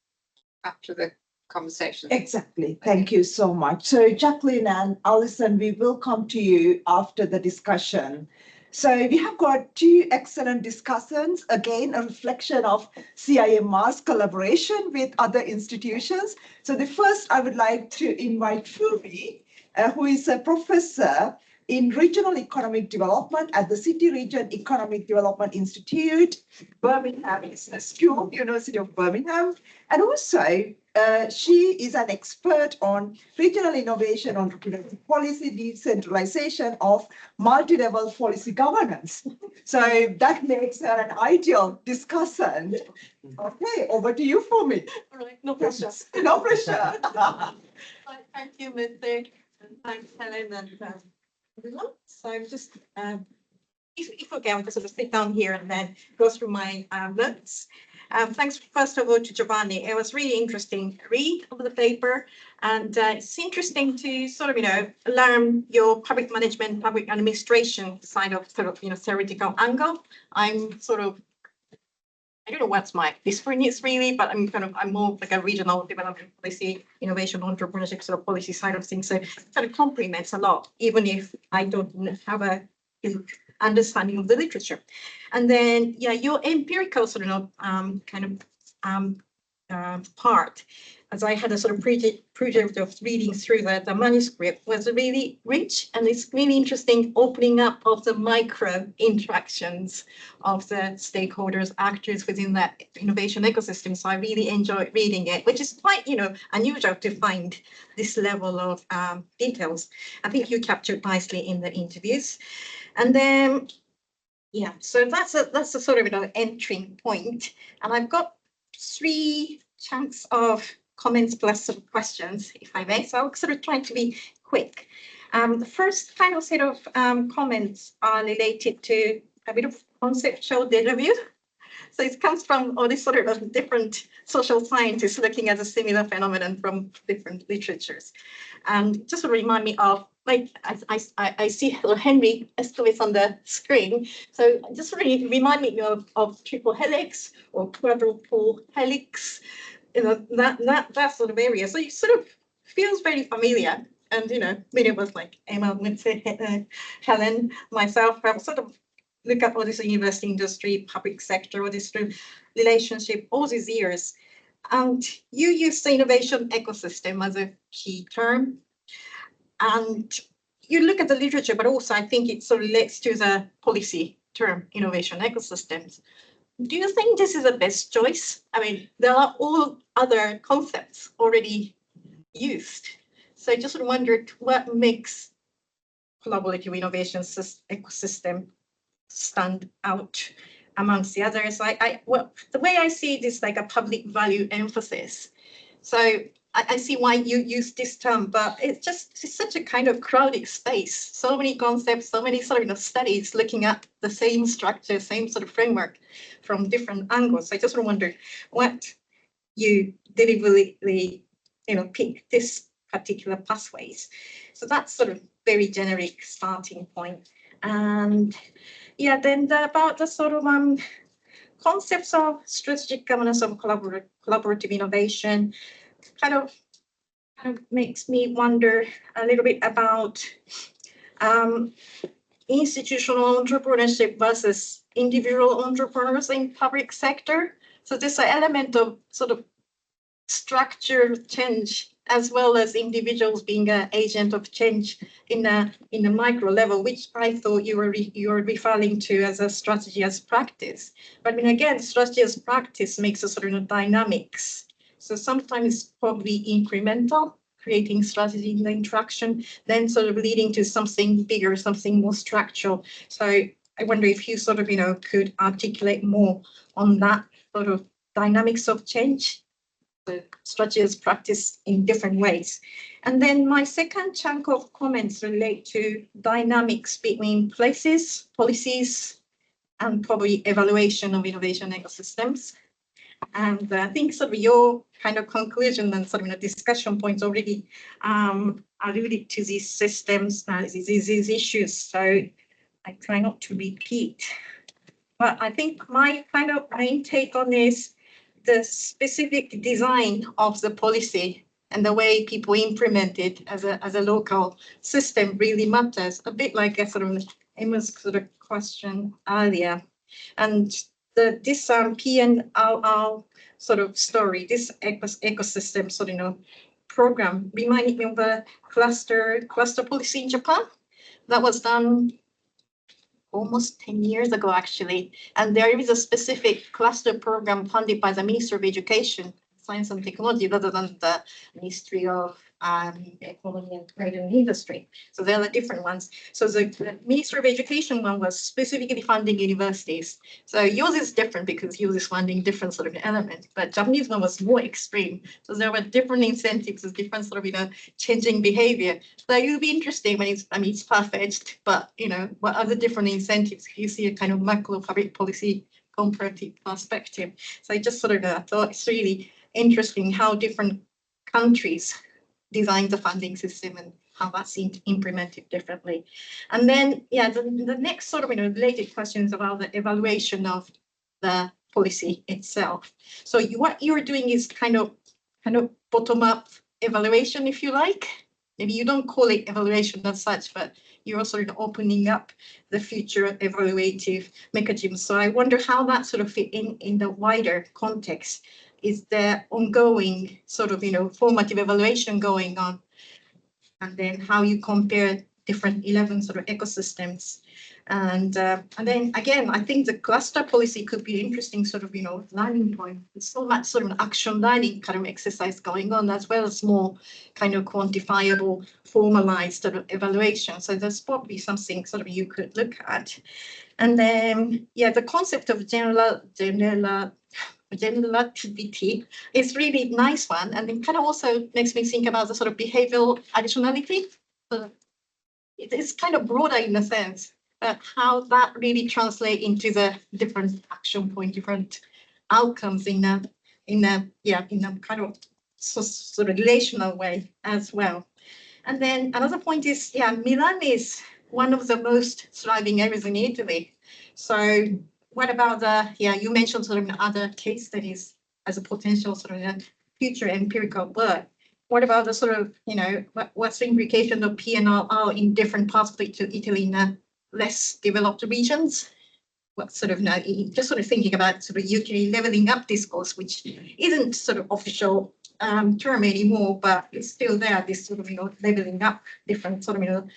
after the conversation. Exactly. Thank you so much. So Jacqueline and Alison, we will come to you after the discussion. So we have got 2 excellent discussions, again, a reflection of CIMR's collaboration with other institutions. So the first, I would like to invite Fumi, who is a professor in regional economic development at the City Region Economic Development Institute, Birmingham School, University of Birmingham. And also, she is an expert on regional innovation, entrepreneurship policy, decentralization of multi-level policy governance. So that makes her an ideal discussant. Okay, over to you, Fumi. All right, no pressure. No pressure. Thank you, Muthu, and thanks, Helen, and everyone. So I'm just, if okay, I'll just sort of sit down here and then go through my notes. Thanks, first of all, to Giovanni. It was really interesting read of the paper, and it's interesting to sort of, learn your public management, public administration side of theoretical angle. I'm sort of, I don't know what's my discipline is really, but I'm more like a regional development policy, innovation, entrepreneurship sort of policy side of things. So it kind of complements a lot, even if I don't have a understanding of the literature. And then, yeah, your empirical sort of part, as I had a sort of project of reading through the manuscript, was really rich, and it's really interesting opening up of the micro interactions of the stakeholders, actors within that innovation ecosystem. So I really enjoyed reading it, which is quite, unusual to find this level of details. I think you captured nicely in the interviews. And then, yeah, so that's a sort of entry point. And I've got 3 chunks of comments plus some questions, if I may. So I'll sort of try to be quick. The first kind of set of comments are related to a bit of conceptual deja vu. So it comes from all these sort of different social scientists looking at a similar phenomenon from different literatures. And just to remind me of like I see Henry Estevez on the screen. So just really reminding me of triple helix or quadruple helix, that sort of area. So it sort of feels very familiar. And, many of us like Emma, Helen, myself have sort of look at all this university industry, public sector, all this sort of relationship all these years. And you use the innovation ecosystem as a key term. And you look at the literature, but also I think it sort of relates to the policy term, innovation ecosystems. Do you think this is the best choice? I mean, there are all other concepts already used. So I just wondered what makes collaborative innovation ecosystem stand out amongst the others. Well, the way I see it is like a public value emphasis. So I see why you use this term, but it's such a kind of crowded space. So many concepts, so many sort of studies looking at the same structure, same sort of framework from different angles. I just wonder what you deliberately, pick this particular pathways. So that's sort of very generic starting point. And yeah, then about the sort of concepts of strategic governance of collaborative innovation kind of makes me wonder a little bit about institutional entrepreneurship versus individual entrepreneurs in public sector. So there's an element of sort of structure change as well as individuals being an agent of change in the micro level, which I thought you were referring to as a strategy as practice. But I mean, again, strategy as practice makes a sort of dynamics. So sometimes probably incremental, creating strategy in the interaction, then sort of leading to something bigger, something more structural. So I wonder if you sort of, could articulate more on that sort of dynamics of change, the strategy as practice in different ways. And then my second chunk of comments relate to dynamics between places, policies, and probably evaluation of innovation ecosystems. And I think sort of your kind of conclusion and sort of discussion points already alluded to these systems, these issues. So I try not to repeat. But I think my kind of main take on this, the specific design of the policy and the way people implement it as a local system really matters. A bit like a sort of Emma's sort of question earlier. And this P&R sort of story, this ecosystem sort of program reminded me of a cluster policy in Japan that was done almost 10 years ago, actually. And there is a specific cluster program funded by the Ministry of Education, Science and Technology, rather than the Ministry of Economy and Trade and Industry. So there are different ones. So the Ministry of Education one was specifically funding universities. So yours is different because yours is funding different sort of elements, but Japanese one was more extreme. So there were different incentives, different sort of, changing behavior. So it would be interesting when it's far-fetched, but, what are the different incentives? You see a kind of macro public policy comparative perspective. So I just sort of thought it's really interesting how different countries design the funding system and how that's implemented differently. And then, the next sort of related question is about the evaluation of the policy itself. So what you're doing is kind of bottom-up evaluation, if you like. Maybe you don't call it evaluation as such, but you're sort of opening up the future evaluative mechanisms. So I wonder how that sort of fit in the wider context. Is there ongoing sort of, formative evaluation going on? And then how you compare different 11 sort of ecosystems. And then again, I think the cluster policy could be an interesting sort of, learning point. There's so much sort of action learning kind of exercise going on, as well as more kind of quantifiable, formalized sort of evaluation. So there's probably something sort of you could look at. And then, the concept of generativity is really nice one, and it kind of also makes me think about the sort of behavioral additionality. So it's kind of broader in a sense, but how that really translates into the different action point, different outcomes in a kind of sort of relational way as well. And then another point is, Milan is one of the most thriving areas in Italy. So what about you mentioned sort of other case studies as a potential sort of future empirical work. What about the sort of, what's the implication of PNRR in different parts of Italy in less developed regions? What sort of, just sort of thinking about sort of UK leveling up discourse, which isn't sort of official term anymore, but it's still there, this sort of, leveling up different sort of,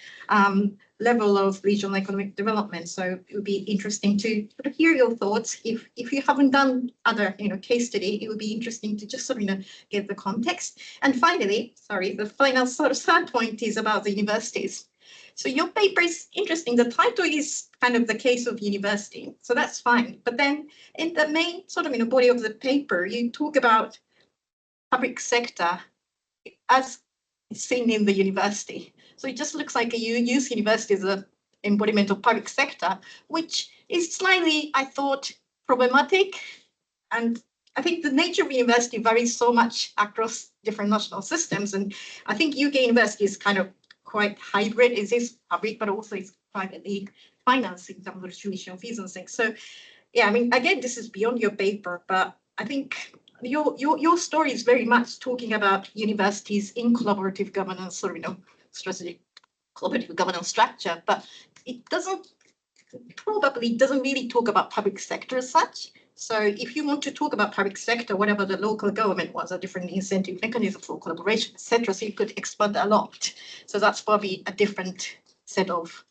level of regional economic development. So it would be interesting to sort of hear your thoughts. If you haven't done other, case study, it would be interesting to just sort of, get the context. And finally, the final sort of third point is about the universities. So your paper is interesting. The title is kind of the case of university, so that's fine. But then in the main sort of, body of the paper, you talk about public sector as seen in the university. So it just looks like you use university as an embodiment of public sector, which is slightly, I thought, problematic. And I think the nature of university varies so much across different national systems. And I think UK university is kind of quite hybrid. It is public, but also it's privately financed in terms of tuition fees and things. So, yeah, I mean, again, this is beyond your paper, but I think your story is very much talking about universities in collaborative governance, or strategic collaborative governance structure, but it probably doesn't really talk about public sector as such. So if you want to talk about public sector, whatever the local government was, a different incentive mechanism for collaboration, etc. So you could expand a lot. So that's probably a different set of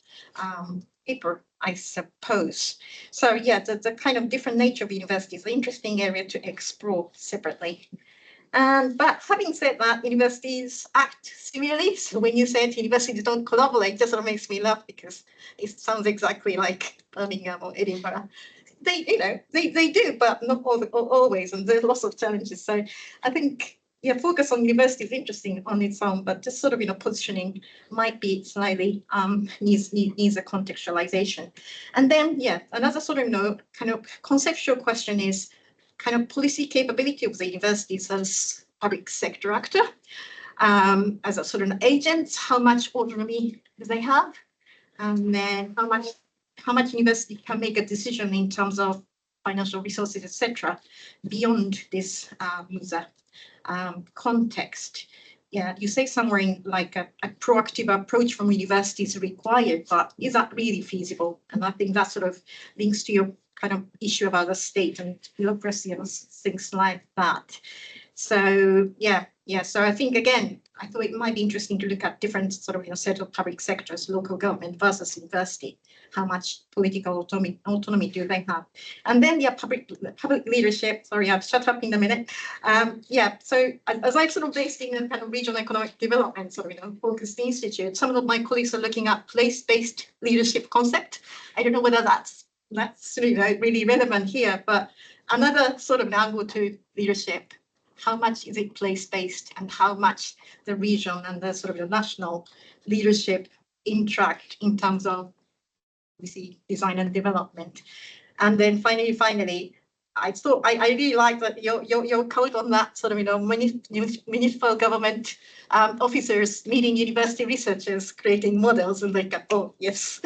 paper, I suppose. So yeah, the kind of different nature of university is an interesting area to explore separately. But having said that, universities act similarly. So when you said universities don't collaborate, just sort of makes me laugh because it sounds exactly like Birmingham or Edinburgh. They do, but not always, and there's lots of challenges. So I think, focus on university is interesting on its own, but just sort of, positioning might be slightly needs a contextualization. And then, another sort of, kind of conceptual question is kind of policy capability of the universities as public sector actor, as a sort of agent, how much autonomy do they have, and then how much university can make a decision in terms of financial resources, etc., beyond this context. Yeah, you say somewhere in like a proactive approach from universities required, but is that really feasible? And I think that sort of links to your kind of issue about the state and bureaucracy and things like that. So so I think, again, I thought it might be interesting to look at different sort of set of public sectors, local government versus university. How much political autonomy do they have? And then public leadership. Sorry, I'll shut up in a minute. So as I'm sort of based in a kind of regional economic development sort of focused institute, some of my colleagues are looking at place-based leadership concept. I don't know whether that's really relevant here, but another sort of angle to leadership. How much is it place-based, and how much the region and the sort of the national leadership interact in terms of design and development? And then finally, I thought I really like that your quote on that sort of municipal government officers meeting university researchers, creating models, and like, oh yes.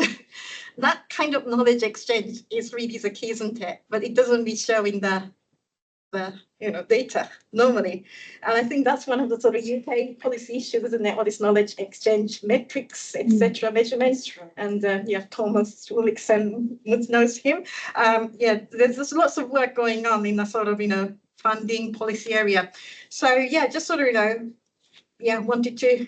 That kind of knowledge exchange is really the key, isn't it? But it doesn't really show in the data normally. And I think that's one of the sort of UK policy issues, isn't it? All this knowledge exchange, metrics, etc., measurements. And Thomas Willickson knows him. There's lots of work going on in the sort of funding policy area. So just sort of wanted to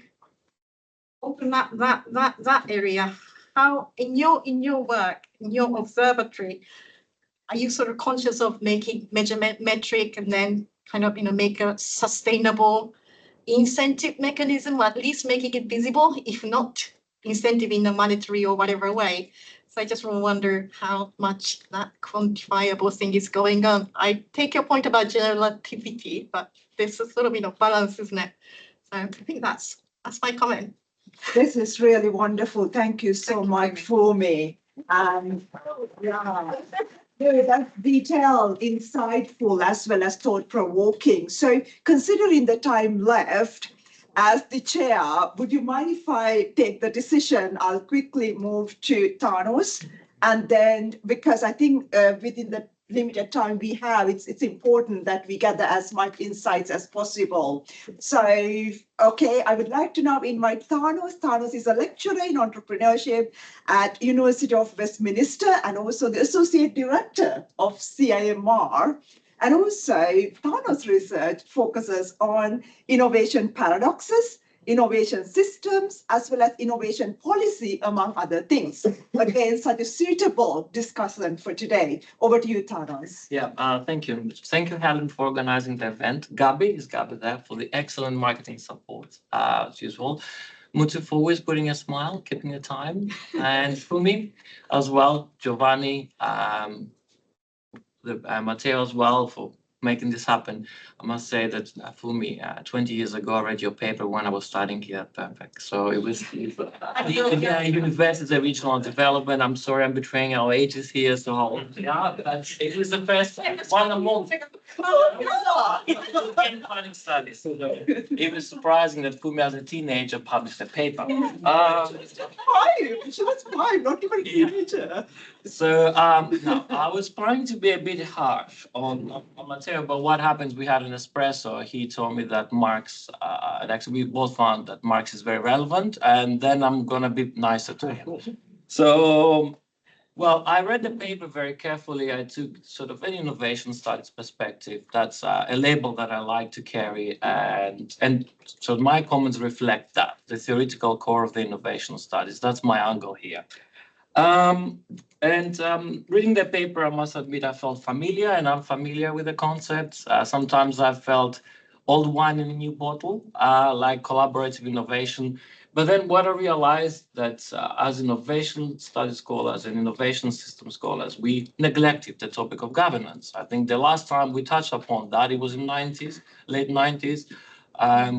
open up that area. How in your work, in your observatory, are you sort of conscious of making measurement metric and then kind of make a sustainable incentive mechanism, or at least making it visible, if not incentive in a monetary or whatever way? So I just wonder how much that quantifiable thing is going on. I take your point about relativity, but there's a sort of balance, isn't it? So I think that's my comment. This is really wonderful. Thank you so much, Fumi. That's detailed, insightful, as well as thought-provoking. So considering the time left, as the chair, would you mind if I take the decision? I'll quickly move to Thanos. And then, because I think within the limited time we have, it's important that we gather as much insights as possible. So, okay, I would like to now invite Thanos. Thanos is a lecturer in entrepreneurship at University of Westminster and also the Associate Director of CIMR. And also, Thanos research focuses on innovation paradoxes, innovation systems, as well as innovation policy, among other things. Again, such a suitable discussion for today. Over to you, Thanos. Yeah, thank you. Thank you, Helen, for organizing the event. Gabi there for the excellent marketing support, as usual. Muthu for always putting a smile, keeping the time. And Fumi as well, Giovanni, Matteo as well for making this happen. I must say that Fumi, 20 years ago, I read your paper when I was studying here at Birkbeck. So it was University Regional Development. I'm sorry, I'm betraying our ages here. So yeah, it was the first one among planning studies. It was surprising that Fumi, as a teenager, published a paper. She was 5, not even a teenager. So no, I was trying to be a bit harsh on Matteo, but what happens? We had an espresso. He told me that Marx, and actually we both found that Marx is very relevant, and then I'm gonna be nicer to him. So, well, I read the paper very carefully. I took sort of an innovation studies perspective. That's a label that I like to carry, and so my comments reflect that, the theoretical core of the innovation studies. That's my angle here. Reading the paper, I must admit I felt familiar and unfamiliar with the concepts. Sometimes I felt old wine in a new bottle, like collaborative innovation. But then what I realized that as innovation studies scholars and innovation system scholars, we neglected the topic of governance. I think the last time we touched upon that, it was in late 90s.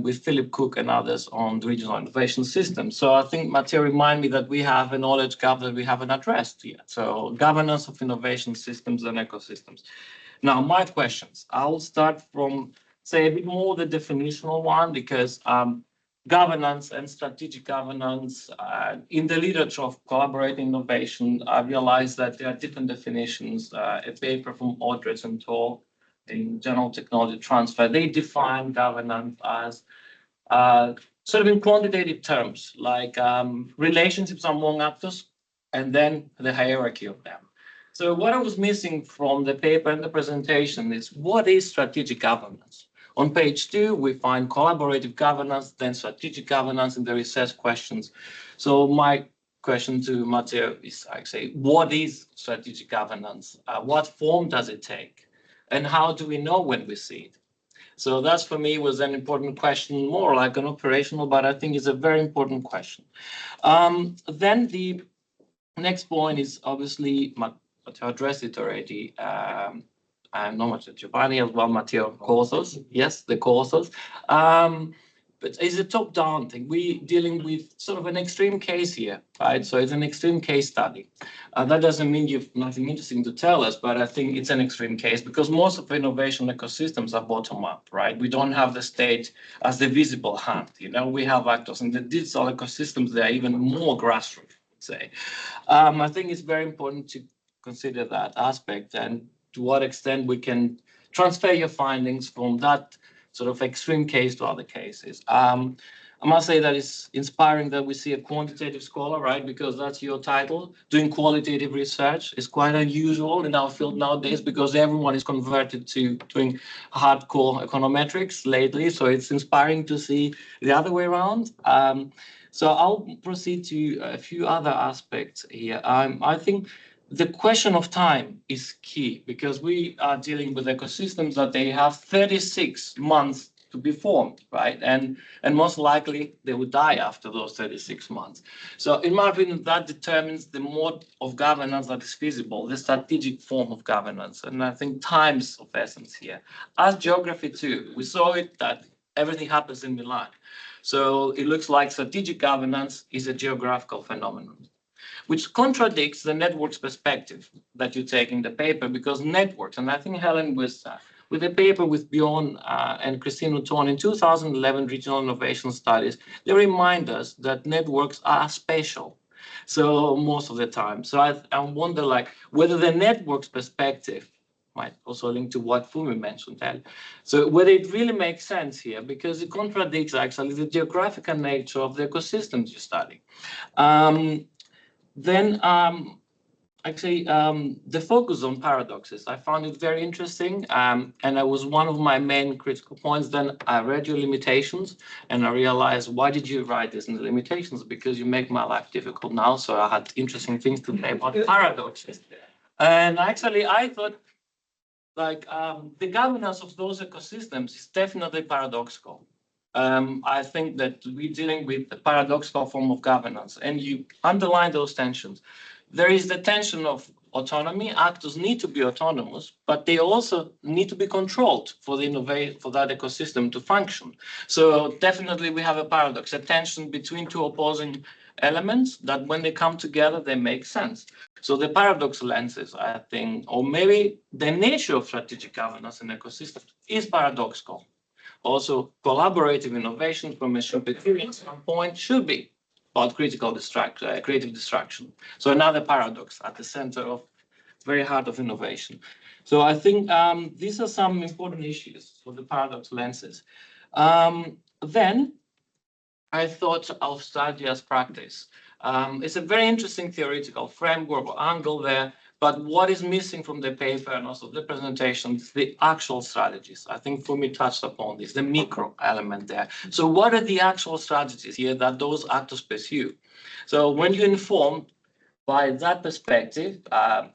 With Philip Cook and others on the regional innovation system. So I think Matteo reminded me that we have a knowledge gap that we haven't addressed yet. So governance of innovation systems and ecosystems. Now, my questions. I'll start from, say, a bit more the definitional one, because governance and strategic governance in the literature of collaborating innovation, I realized that there are different definitions. A paper from Aldrich and Toll in general technology transfer, they define governance as sort of in quantitative terms, like relationships among actors and then the hierarchy of them. So what I was missing from the paper and the presentation is what is strategic governance? On page 2, we find collaborative governance, then strategic governance in the research questions. So my question to Matteo is actually, what is strategic governance? What form does it take? And how do we know when we see it? So that's for me was an important question, more like an operational, but I think it's a very important question. Then the next point is obviously, Matteo addressed it already, and not much Giovanni as well, Matteo, courses, yes, the courses. But it's a top-down thing. We're dealing with sort of an extreme case here, right? So it's an extreme case study. That doesn't mean you've nothing interesting to tell us, but I think it's an extreme case because most of innovation ecosystems are bottom-up, right? We don't have the state as the visible hand. You know, we have actors, and the digital ecosystems, they are even more grassroots, say. I think it's very important to consider that aspect and to what extent we can transfer your findings from that sort of extreme case to other cases. I must say that it's inspiring that we see a quantitative scholar, right? Because that's your title. Doing qualitative research is quite unusual in our field nowadays because everyone is converted to doing hardcore econometrics lately. So it's inspiring to see the other way around. So I'll proceed to a few other aspects here. I think the question of time is key because we are dealing with ecosystems that they have 36 months to be formed, right? And most likely they will die after those 36 months. So in my opinion, that determines the mode of governance that is feasible, the strategic form of governance. And I think time is of essence here. As geography too, we saw it that everything happens in Milan. So it looks like strategic governance is a geographical phenomenon, which contradicts the networks perspective that you take in the paper because networks, and I think Helen was with a paper with Bjorn and Christine Muthu in 2011 Regional Innovation Studies. They remind us that networks are spatial. So most of the time. So I wonder like whether the network's perspective might also link to what Fumi mentioned then. So whether it really makes sense here, because it contradicts actually the geographical nature of the ecosystems you study. The focus on paradoxes, I found it very interesting, and it was one of my main critical points. Then I read your limitations, and I realized, why did you write this in the limitations? Because you make my life difficult now, so I had interesting things to say about paradoxes. And actually, I thought, like, the governance of those ecosystems is definitely paradoxical. I think that we're dealing with a paradoxical form of governance, and you underline those tensions. There is the tension of autonomy. Actors need to be autonomous, but they also need to be controlled for that ecosystem to function. So definitely we have a paradox, a tension between two opposing elements that when they come together, they make sense. So the paradox lenses, I think, or maybe the nature of strategic governance in ecosystems is paradoxical. Also, collaborative innovation from a Schumpeterian standpoint should be about creative distraction. So another paradox at the center of very heart of innovation. So I think these are some important issues for the paradox lenses. Then I thought of study as practice. It's a very interesting theoretical framework or angle there, but what is missing from the paper and also the presentation is the actual strategies. I think Fumi touched upon this, the micro element there. So what are the actual strategies here that those actors pursue? So when you inform by that perspective,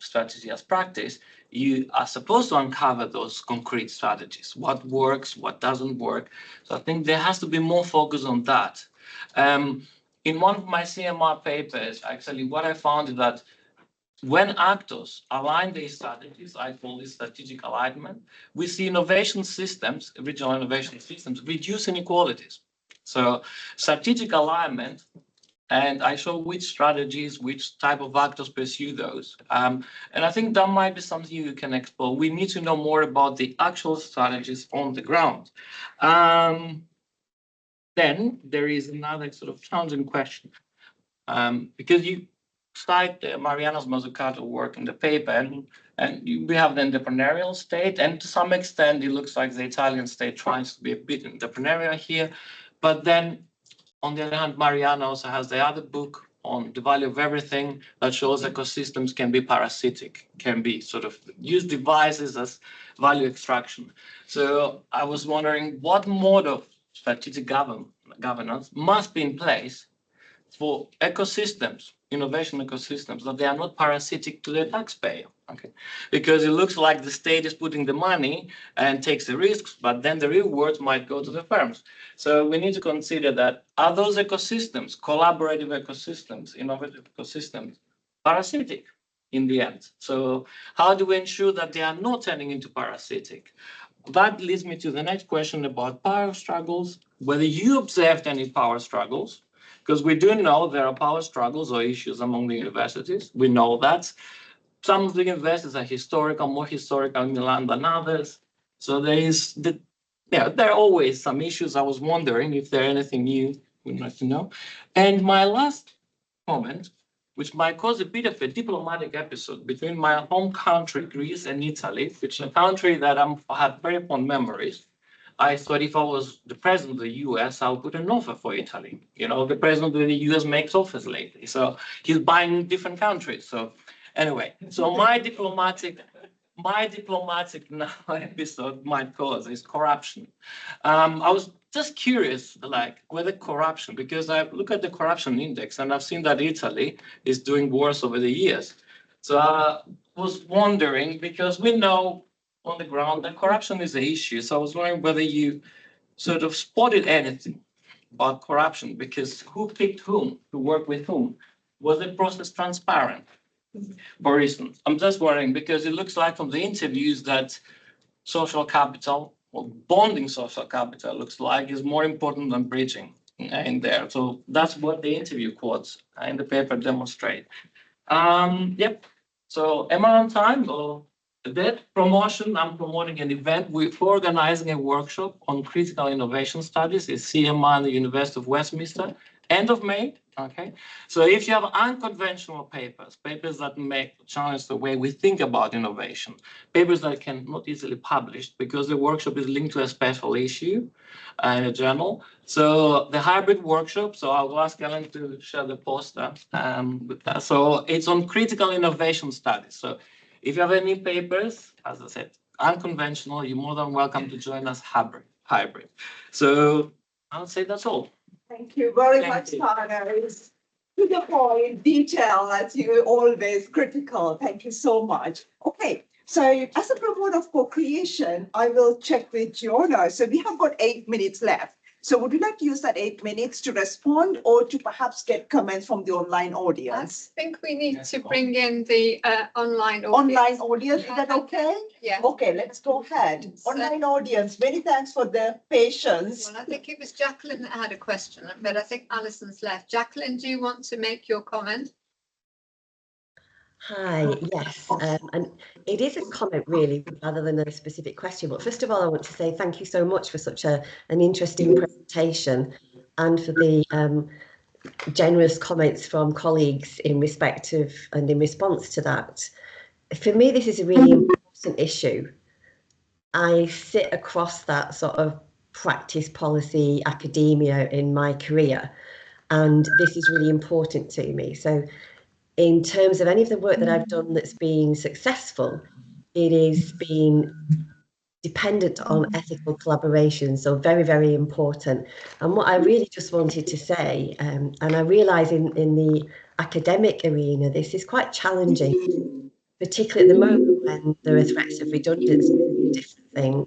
strategy as practice, you are supposed to uncover those concrete strategies, what works, what doesn't work. So I think there has to be more focus on that. In one of my CIMR papers, actually, what I found is that when actors align their strategies, I call this strategic alignment, we see innovation systems, regional innovation systems, reduce inequalities. So strategic alignment, and I show which strategies, which type of actors pursue those. And I think that might be something you can explore. We need to know more about the actual strategies on the ground. Then there is another sort of challenging question, because you cite Mariano's Mazzucato work in the paper, and we have the entrepreneurial state, and to some extent it looks like the Italian state tries to be a bit entrepreneurial here, but then on the other hand, Mariano also has the other book on the value of everything that shows ecosystems can be parasitic, can be sort of use devices as value extraction. So I was wondering what mode of strategic governance must be in place for ecosystems, innovation ecosystems, that they are not parasitic to the taxpayer. Okay, because it looks like the state is putting the money and takes the risks, but then the rewards might go to the firms. So we need to consider that, are those ecosystems, collaborative ecosystems, innovative ecosystems, parasitic in the end? So how do we ensure that they are not turning into parasitic? That leads me to the next question about power struggles, whether you observed any power struggles, because we do know there are power struggles or issues among the universities. We know that. Some of the universities are historical, more historical in Milan than others. So there are always some issues. I was wondering if there's anything new we'd like to know. And my last comment, which might cause a bit of a diplomatic episode between my home country, Greece, and Italy, which is a country that I have very fond memories. I thought if I was the president of the US, I would put an offer for Italy. You know, the president of the US makes offers lately. So he's buying different countries. So anyway, so my diplomatic now episode might cause is corruption. I was just curious, like, whether corruption, because I look at the corruption index and I've seen that Italy is doing worse over the years. So I was wondering, because we know on the ground that corruption is an issue. So I was wondering whether you sort of spotted anything about corruption, because who picked whom to work with whom? Was the process transparent? For instance, I'm just wondering, because it looks like from the interviews that social capital or bonding social capital looks like is more important than bridging in there. So that's what the interview quotes in the paper demonstrate. Yep. So am I on time or that promotion, I'm promoting an event. We're organizing a workshop on critical innovation studies at CIMR and the University of Westminster, end of May. Okay, so if you have unconventional papers, papers that may challenge the way we think about innovation, papers that can not easily published because the workshop is linked to a special issue in a journal. So the hybrid workshop, so I'll ask Ellen to share the poster with that. So it's on critical innovation studies. So if you have any papers, as I said, unconventional, you're more than welcome to join us hybrid. So I'll say that's all. Thank you very Thank much, you. Thanos. To the point, detail, as you always critical. Thank you so much. Okay, so as a promoter of co-creation, I will check with Giovanni. So we have got 8 minutes left. So would you like to use that 8 minutes to respond or to perhaps get comments from the online I audience? think we need to bring in the online Online audience. audience, is that okay? Yeah. Okay, let's go ahead. Online audience, many thanks for the patience. Well, I think it was Jacqueline that had a question, but I think Alison's left. Jacqueline, do you want to make your comment? Hi, yes, and it is a comment really rather than a specific question. But first of all, I want to say thank you so much for such an interesting presentation and for the generous comments from colleagues in respect of and in response to that. For me, this is a really important issue. I sit across that sort of practice, policy, academia in my career, and this is really important to me. So in terms of any of the work that I've done that's been successful, it is been dependent on ethical collaboration, so very, very important. And what I really just wanted to say, and I realise in the academic arena, this is quite challenging, particularly at the moment when there are threats of redundancy and different things,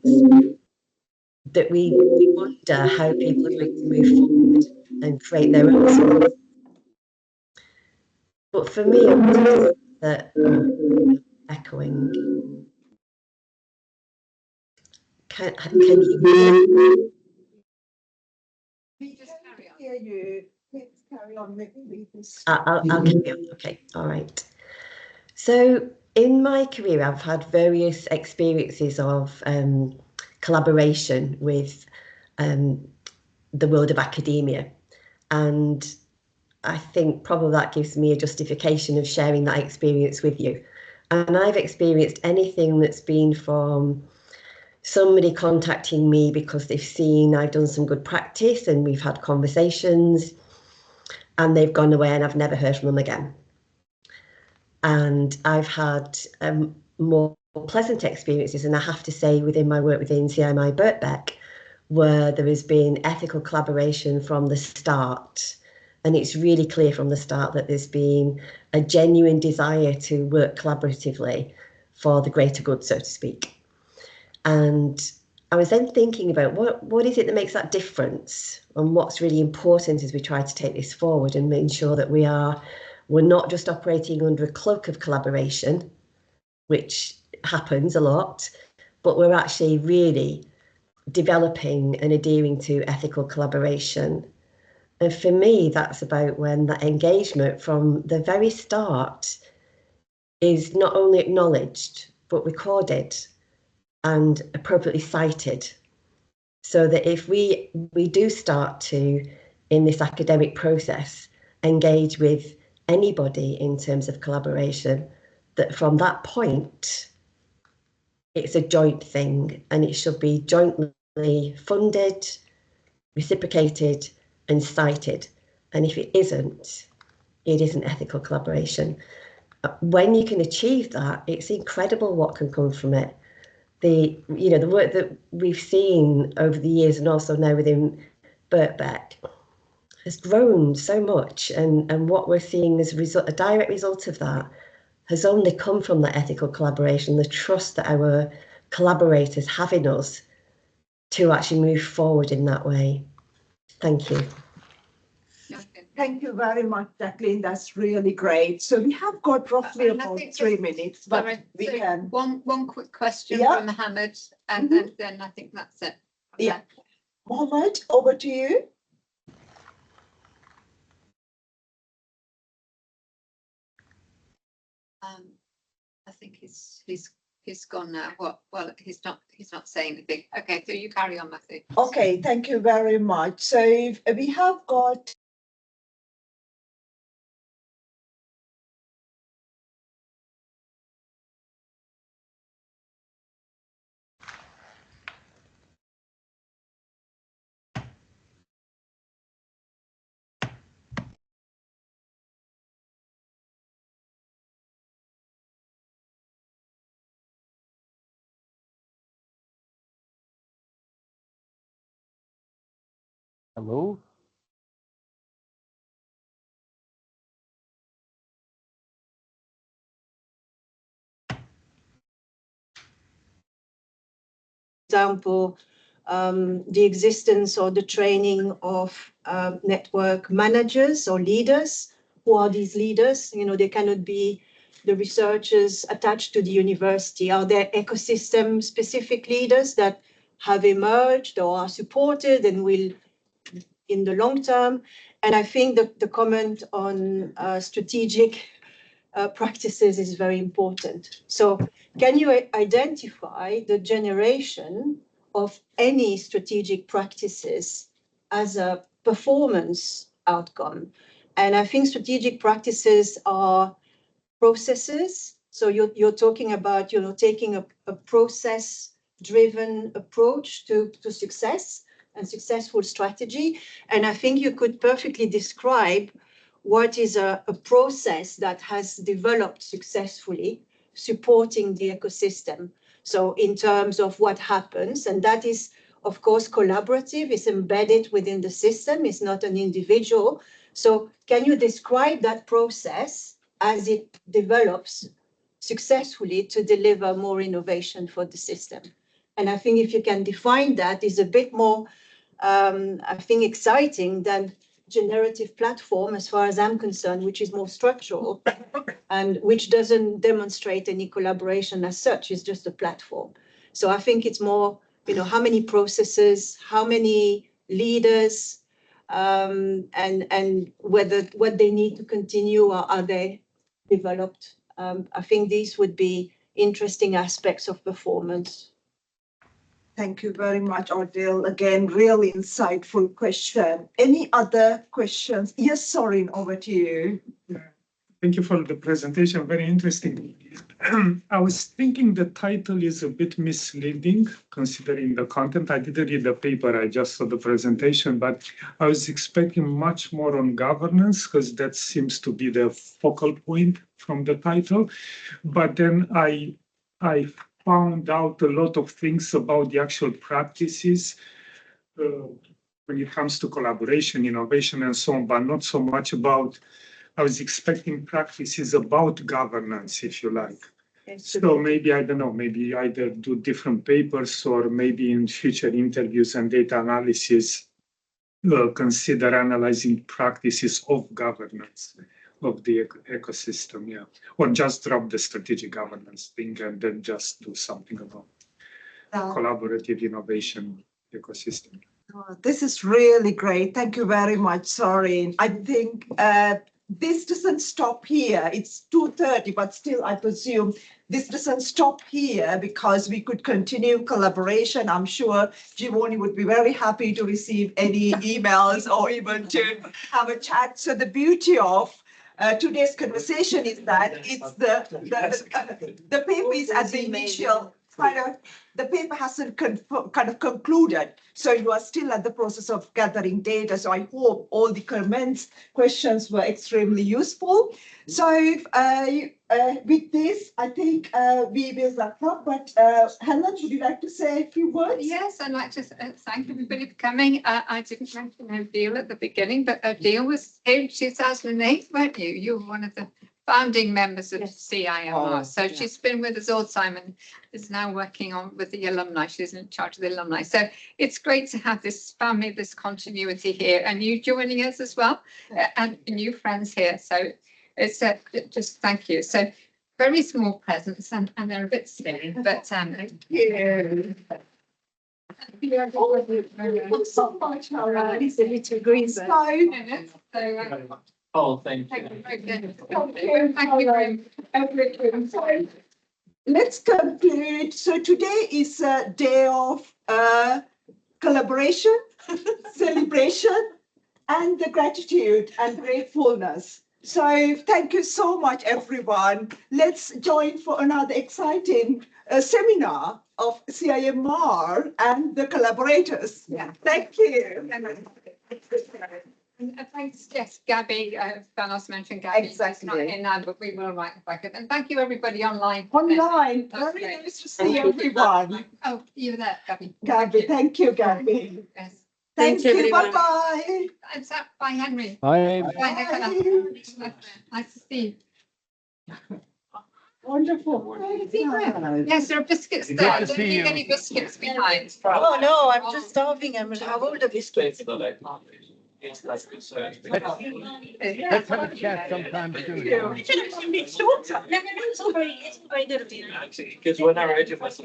that we wonder how people are going to move forward and create their own solutions. But for me, I wanted to say that echoing. Can you We just hear you. Please carry on. Maybe this. I'll carry on. Okay, all right. So in my career, I've had various experiences of collaboration with the world of academia, and I think probably that gives me a justification of sharing that experience with you. And I've experienced anything that's been from somebody contacting me because they've seen I've done some good practice and we've had conversations and they've gone away and I've never heard from them again. And I've had more pleasant experiences, and I have to say within my work within CIMR Birkbeck, where there has been ethical collaboration from the start. And it's really clear from the start that there's been a genuine desire to work collaboratively for the greater good, so to speak. And I was then thinking about what is it that makes that difference, and what's really important as we try to take this forward and make sure that we're not just operating under a cloak of collaboration, which happens a lot, but we're actually really developing and adhering to ethical collaboration. And for me, that's about when that engagement from the very start is not only acknowledged, but recorded and appropriately cited. So that if we do start to, in this academic process, engage with anybody in terms of collaboration, that from that point, it's a joint thing and it should be jointly funded, reciprocated, and cited. And if it isn't ethical collaboration. When you can achieve that, it's incredible what can come from it. The work that we've seen over the years and also now within Birkbeck has grown so much, and what we're seeing as a direct result of that has only come from that ethical collaboration, the trust that our collaborators have in us to actually move forward in that way. Thank you. Thank you very much, Jacqueline. That's really great. So we have got roughly about 3 minutes, but we can. One quick question Yeah. from Mohammed, and then I think that's it. Yeah. Mohammed, over to you. I think he's he's gone now. Well, he's not saying anything. Okay, so you carry on, Matthew. Okay, thank you very much. So we have got Hello? Example, the existence or the training of network managers or leaders. Who are these leaders? You know, they cannot be the researchers attached to the university. Are there ecosystem specific leaders that have emerged or are supported and will in the long term? And I think that the comment on strategic practices is very important. So can you identify the generation of any strategic practices as a performance outcome? And I think strategic practices are processes. So you're talking about, you know, taking a process-driven approach to success and successful strategy. And I think you could perfectly describe what is a process that has developed successfully, supporting the ecosystem. So in terms of what happens, and that is, of course, collaborative, is embedded within the system, is not an individual. So can you describe that process as it develops successfully to deliver more innovation for the system? And I think if you can define that, is a bit more, I think, exciting than generative platform, as far as I'm concerned, which is more structural and which doesn't demonstrate any collaboration as such. It's just a platform. So I think it's more, you know, how many processes, how many leaders, and whether what they need to continue or are they developed. I think these would be interesting aspects of performance. Thank you very much, Odile. Again, really insightful question. Any other questions? Yes, Sorin, over to you. Thank you for the presentation, very interesting. I was thinking the title is a bit misleading considering the content. I didn't read the paper, I just saw the presentation, but I was expecting much more on governance because that seems to be the focal point from the title. But then I found out a lot of things about the actual practices when it comes to collaboration, innovation, and so on, but not so much about, I was expecting practices about governance, if you like. So maybe, I don't know, maybe either do different papers or maybe in future interviews and data analysis, consider analyzing practices of governance of the ecosystem, yeah. Or just drop the strategic governance thing and then just do something about collaborative innovation ecosystem. This is really great. Thank you very much, Sorin. I think this doesn't stop here. It's 2:30, but still, I presume this doesn't stop here because we could continue collaboration. I'm sure Giovanni would be very happy to receive any emails or even to have a chat. So the beauty of today's conversation is that it's the paper is at the initial the paper hasn't kind of concluded. So you are still at the process of gathering data. So I hope all the comments, questions were extremely useful. So with this, I think we will wrap up. But Helen, would you like to say a few words? Yes, I'd like to thank everybody for coming. I didn't mention Odile at the beginning, but Odile was here in 2008, weren't you? You were one of the founding members of CIMR. So she's been with us all the time and is now working on with the alumni. She's in charge of the alumni. So it's great to have this family, this continuity here, and you joining us as well, and new friends here. So it's just thank you. So very small presents, and they're a bit silly, but thank you. So much, Helen. It's a little green. Oh, thank you. Thank you very much. let's conclude. So today is a day of collaboration, celebration, and the gratitude and gratefulness. So thank you so much, everyone. Let's join for another exciting seminar of CIMR and the collaborators. Yeah. Thank you. And thanks, yes, Gabby, Thanos mentioned Gabby. She's not Exactly. here now, but we will write back it. And thank you, everybody online. Online, That's very great. nice to see everyone. Oh, you were there, Gabby. Gabby, thank you, Gabby. Yes. Thank Thank you, you, everyone. bye-bye. Thanks, bye, Henry. Bye. Bye, Nicola. Nice to see you. Wonderful. Yes, there are biscuits Good there. to Don't see leave you. any biscuits behind. Oh, no, I'm just starving. Have all the biscuits. It's less concerned. Let's have a chat sometime soon. It's shorter. No, it's all very good of you. Because when I read it, I was